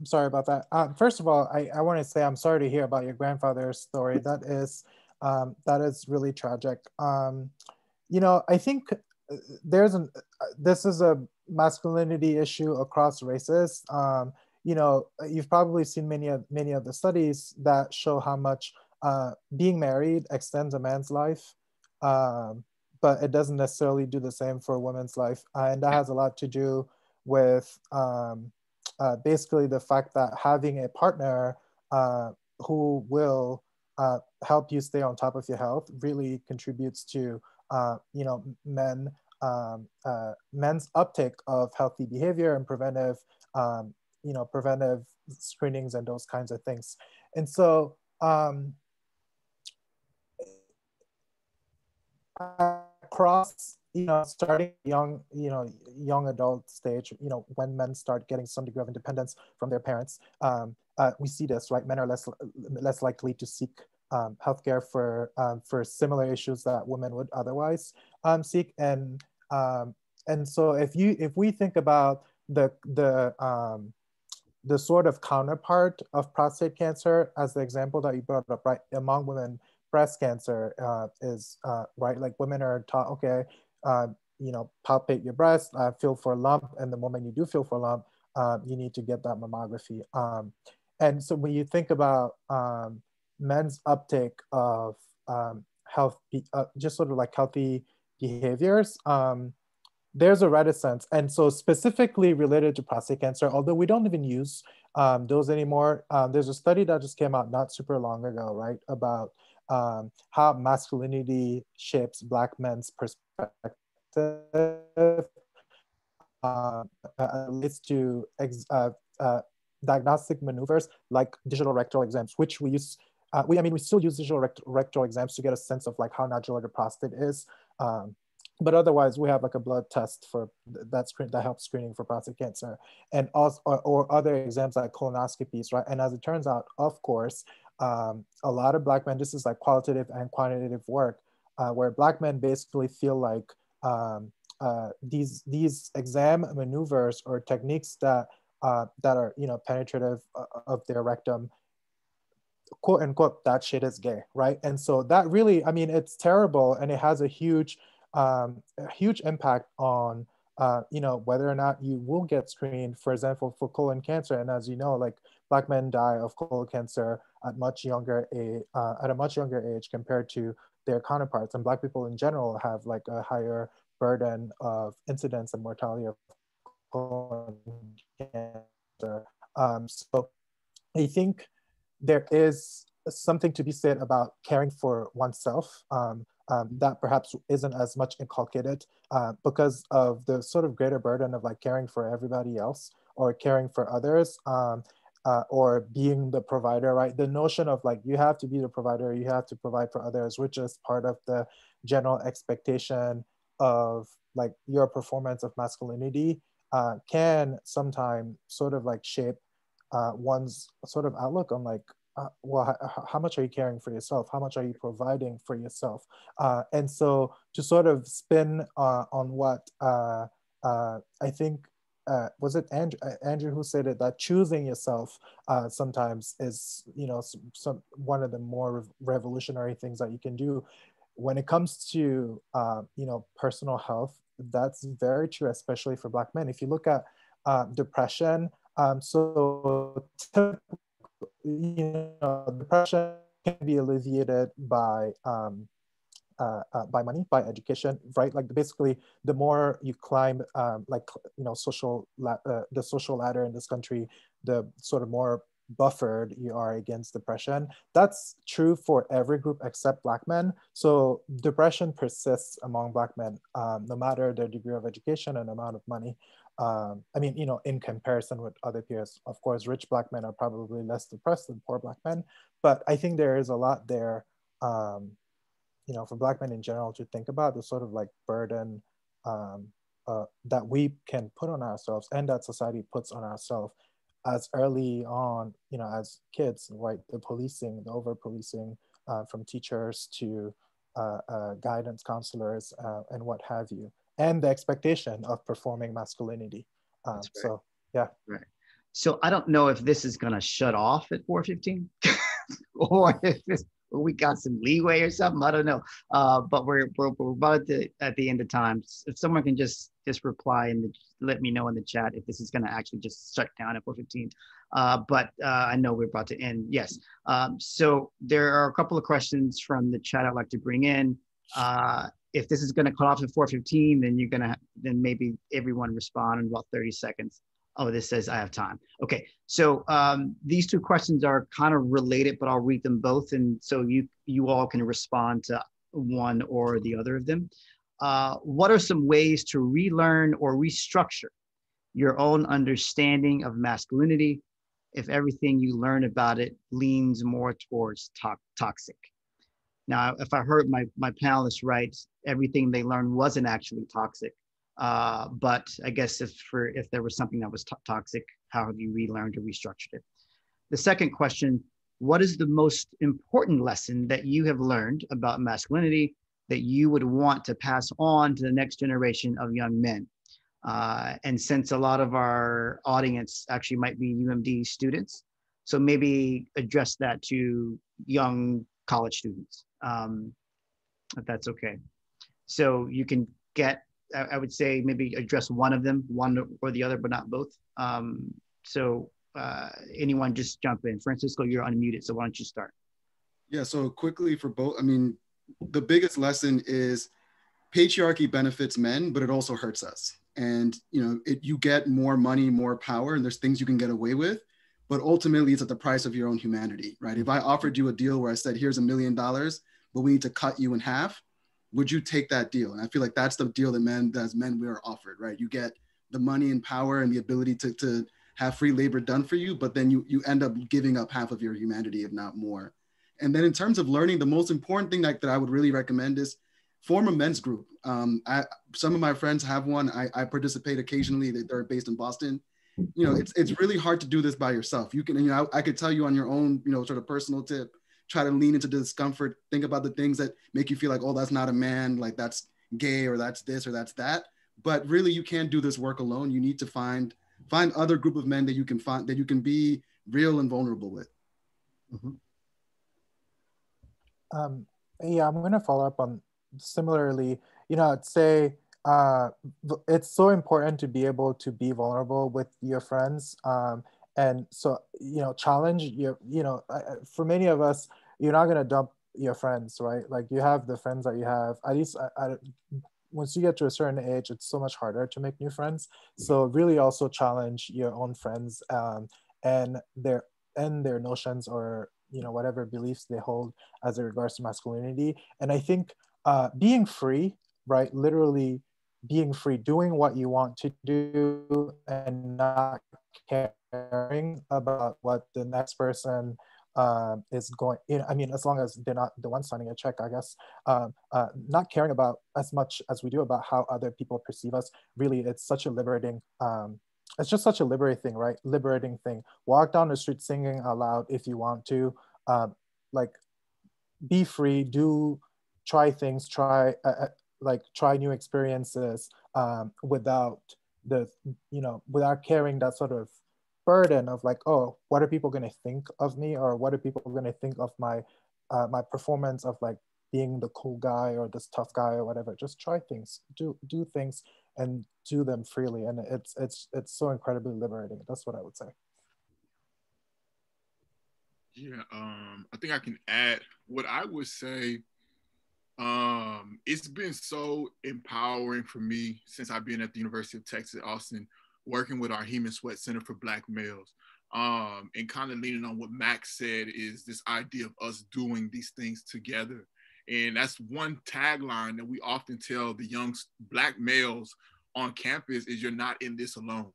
I'm sorry about that. First of all, I want to say I'm sorry to hear about your grandfather's story. That is really tragic. I think this is a masculinity issue across races. You've probably seen many of the studies that show how much being married extends a man's life, but it doesn't necessarily do the same for a woman's life. And that has a lot to do with basically the fact that having a partner who will help you stay on top of your health really contributes to men's uptake of healthy behavior and preventive screenings and those kinds of things. And so across starting young adult stage, when men start getting some degree of independence from their parents, we see this, right? Men are less likely to seek healthcare for similar issues that women would otherwise seek. And so if we think about the sort of counterpart of prostate cancer as the example that you brought up, right? Among women, breast cancer is right. Like women are taught, okay, palpate your breast, feel for a lump, and the moment you do feel for a lump, you need to get that mammography. And so when you think about men's uptake of just sort of like healthy behaviors, there's a reticence. And so specifically related to prostate cancer, although we don't even use those anymore, there's a study that just came out not super long ago, right, about how masculinity shapes Black men's perspective relates to diagnostic maneuvers like digital rectal exams, which we use. We still use digital rectal exams to get a sense of like how nodular the prostate is. But otherwise, we have like a blood test for that helps screening for prostate cancer, and also or other exams like colonoscopies, right? And as it turns out, of course, a lot of Black men, this is like qualitative and quantitative work, where Black men basically feel like these exam maneuvers or techniques that are penetrative of their rectum, quote unquote, that shit is gay, right? And so that really, it's terrible, and it has a huge impact on whether or not you will get screened, for example, for colon cancer. And as you know, like Black men die of colon cancer at a much younger age compared to their counterparts, and Black people in general have like a higher burden of incidence and mortality of colon cancer. So I think there is something to be said about caring for oneself that perhaps isn't as much inculcated because of the sort of greater burden of like caring for everybody else or caring for others or being the provider, right? The notion of like, you have to be the provider, you have to provide for others, which is part of the general expectation of like your performance of masculinity can sometimes sort of like shape one's sort of outlook on like well, how much are you caring for yourself? How much are you providing for yourself? And so to sort of spin on what I think, was it Andrew who said it, that choosing yourself sometimes is, you know, one of the more revolutionary things that you can do. When it comes to, you know, personal health, that's very true, especially for Black men. If you look at depression, so you know, depression can be alleviated by money, by education, right? Like basically, the more you climb, like, you know, the social ladder in this country, the sort of more buffered you are against depression. That's true for every group except Black men. So depression persists among Black men, no matter their degree of education and amount of money. I mean, you know, in comparison with other peers, of course, rich Black men are probably less depressed than poor Black men, but I think there is a lot there, you know, for Black men in general to think about, the sort of like burden that we can put on ourselves and that society puts on ourselves as early on, you know, as kids, right? The policing, the over policing from teachers to guidance counselors and what have you, and the expectation of performing masculinity. Right. So, yeah. Right. So I don't know if this is going to shut off at 4:15 or if we got some leeway or something. I don't know. But we're about at the end of time. If someone can just reply and let me know in the chat if this is going to actually just shut down at 4:15. But I know we're about to end. Yes. So there are a couple of questions from the chat I'd like to bring in. If this is going to cut off at 4:15, then then maybe everyone respond in about 30 seconds. Oh, this says I have time. Okay, so these two questions are kind of related, but I'll read them both, and so you all can respond to one or the other of them. What are some ways to relearn or restructure your own understanding of masculinity if everything you learn about it leans more towards toxic? Now, if I heard my panelists right, everything they learned wasn't actually toxic. But I guess if there was something that was toxic, how have you relearned or restructured it? The second question, what is the most important lesson that you have learned about masculinity that you would want to pass on to the next generation of young men? And since a lot of our audience actually might be UMD students, so maybe address that to young college students, if that's okay. So you can get, I would say maybe address one of them, one or the other, but not both. So anyone just jump in. Francisco, you're unmuted, so why don't you start? Yeah, so quickly for both, I mean, the biggest lesson is patriarchy benefits men, but it also hurts us. And, you know, you get more money, more power, and there's things you can get away with, but ultimately it's at the price of your own humanity, right? If I offered you a deal where I said, here's $1 million, but we need to cut you in half, would you take that deal? And I feel like that's the deal that as men we are offered, right? You get the money and power and the ability to have free labor done for you, but then you end up giving up half of your humanity, if not more. And then in terms of learning, the most important thing that I would really recommend is form a men's group. Some of my friends have one. I participate occasionally. They're based in Boston. You know, it's really hard to do this by yourself. You can, you know, I could tell you on your own, you know, sort of personal tip, try to lean into the discomfort, think about the things that make you feel like, oh, that's not a man, like that's gay, or that's this, or that's that. But really, you can't do this work alone. You need to find other group of men that you can find, that you can be real and vulnerable with. Mm-hmm. Yeah, I'm going to follow up on similarly. You know, I'd say it's so important to be able to be vulnerable with your friends. And so, you know, challenge your, you know, for many of us, you're not going to dump your friends, right? Like you have the friends that you have, at least once you get to a certain age, it's so much harder to make new friends. So really also challenge your own friends and their notions, or, you know, whatever beliefs they hold as it regards to masculinity. And I think being free, right? Literally being free, doing what you want to do and not caring about what the next person is going, you know, I mean, as long as they're not the one signing a check, I guess, not caring about as much as we do about how other people perceive us. Really, it's such a liberating it's just such a liberating thing. Walk down the street singing out loud if you want to. Like, be free, try things, try new experiences, without without carrying that sort of burden of like, oh, what are people going to think of me, or what are people going to think of my performance of like being the cool guy or this tough guy or whatever. Just try things, do things, and do them freely, and it's so incredibly liberating. That's what I would say. Yeah, I think I can add what I would say. It's been so empowering for me since I've been at the University of Texas, Austin, working with our Heman Sweat Center for Black Males. And kind of leaning on what Max said is this idea of us doing these things together. And that's one tagline that we often tell the young Black males on campus is you're not in this alone.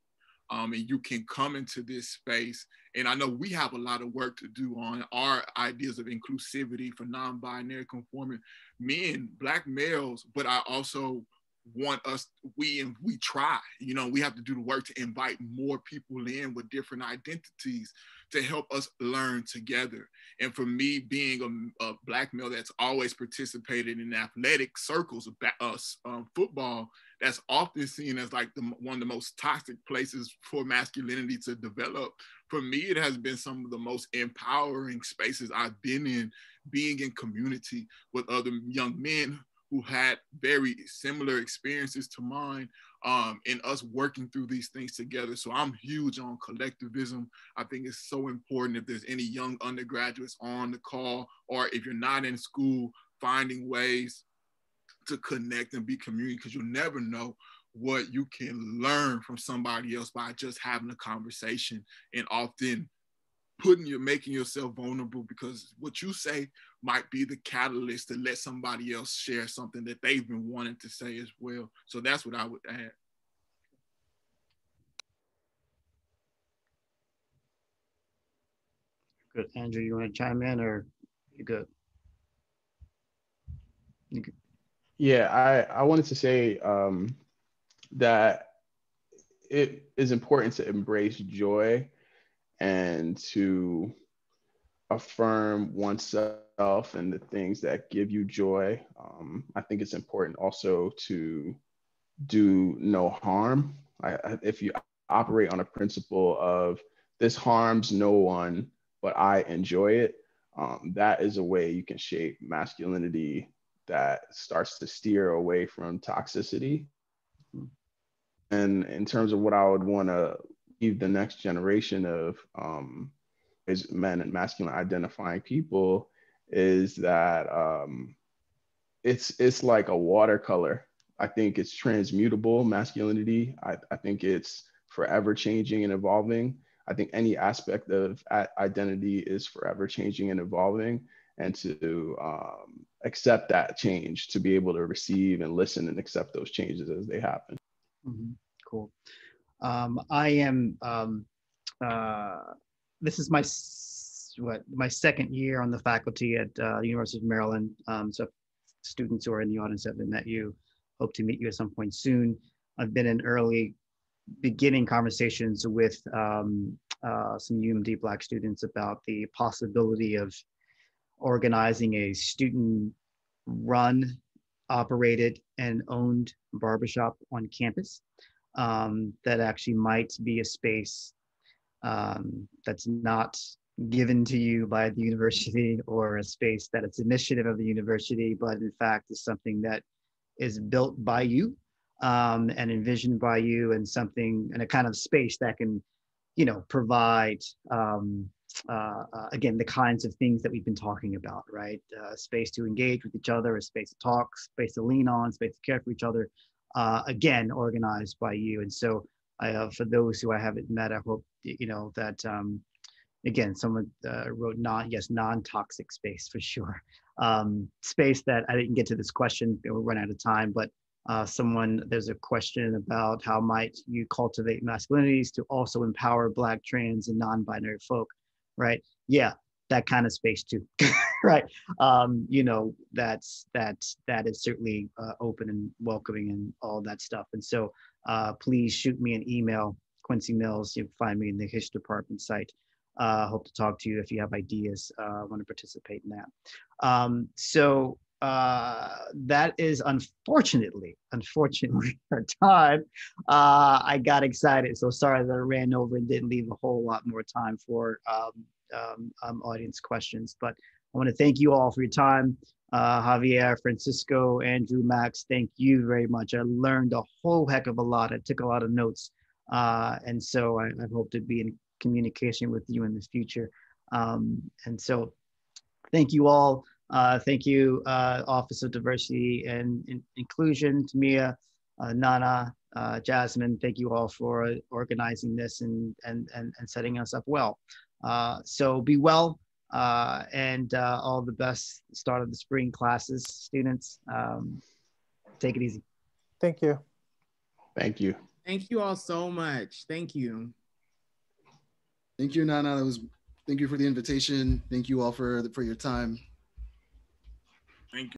And you can come into this space. And I know we have a lot of work to do on our ideas of inclusivity for non-binary conforming men, Black males, but I also want us, we try, we have to do the work to invite more people in with different identities to help us learn together. And for me, being a Black male that's always participated in athletic circles of football, that's often seen as like one of the most toxic places for masculinity to develop. For me, it has been some of the most empowering spaces I've been in, being in community with other young men who had very similar experiences to mine, and us working through these things together. So I'm huge on collectivism. I think it's so important if there's any young undergraduates on the call, or if you're not in school, finding ways to connect and be community, because you'll never know what you can learn from somebody else by just having a conversation, and often making yourself vulnerable, because what you say might be the catalyst to let somebody else share something that they've been wanting to say as well. So that's what I would add. Good. Andrew, you want to chime in, or you good? You good? Yeah, I wanted to say that it is important to embrace joy and to affirm oneself and the things that give you joy. I think it's important also to do no harm. If you operate on a principle of this harms no one, but I enjoy it, that is a way you can shape masculinity that starts to steer away from toxicity. And in terms of what I would want to leave the next generation of is men and masculine identifying people, is that it's like a watercolor. I think it's transmutable masculinity. I think it's forever changing and evolving. I think any aspect of identity is forever changing and evolving, and to accept that change, to be able to receive and listen and accept those changes as they happen. Mm-hmm. Cool. I am, this is my second year on the faculty at the University of Maryland. So students who are in the audience have met you, hope to meet you at some point soon. I've been in early beginning conversations with some UMD Black students about the possibility of organizing a student-run, operated, and owned barbershop on campus. That actually might be a space that's not given to you by the university, or a space that it's initiative of the university, but in fact is something that is built by you and envisioned by you, and something, and a kind of space that can, provide, again, the kinds of things that we've been talking about, right? Space to engage with each other, a space to talk, space to lean on, space to care for each other, again, organized by you. And so for those who I haven't met, I hope, that, again, someone wrote non-toxic space for sure. Space that I didn't get to this question, we'll run out of time, but there's a question about how might you cultivate masculinities to also empower Black, trans, and non-binary folk, right? Yeah, that kind of space too, right? That is certainly open and welcoming and all that stuff. And so please shoot me an email Quincy Mills. You can find me in the history department site. Hope to talk to you if you have ideas, want to participate in that. So that is unfortunately our time. I got excited, so sorry that I ran over and didn't leave a whole lot more time for audience questions, but I want to thank you all for your time. Javier, Francisco, Andrew, Max, thank you very much. I learned a whole heck of a lot. I took a lot of notes. And so I hope to be in communication with you in the future. And so thank you all. Thank you, Office of Diversity and Inclusion, Tamia, Nana, Jasmine. Thank you all for organizing this and setting us up well. So be well. And all the best start of the spring classes, students. Take it easy. Thank you. Thank you. Thank you all so much. Thank you. Thank you, Nana. Thank you for the invitation. Thank you all for your time.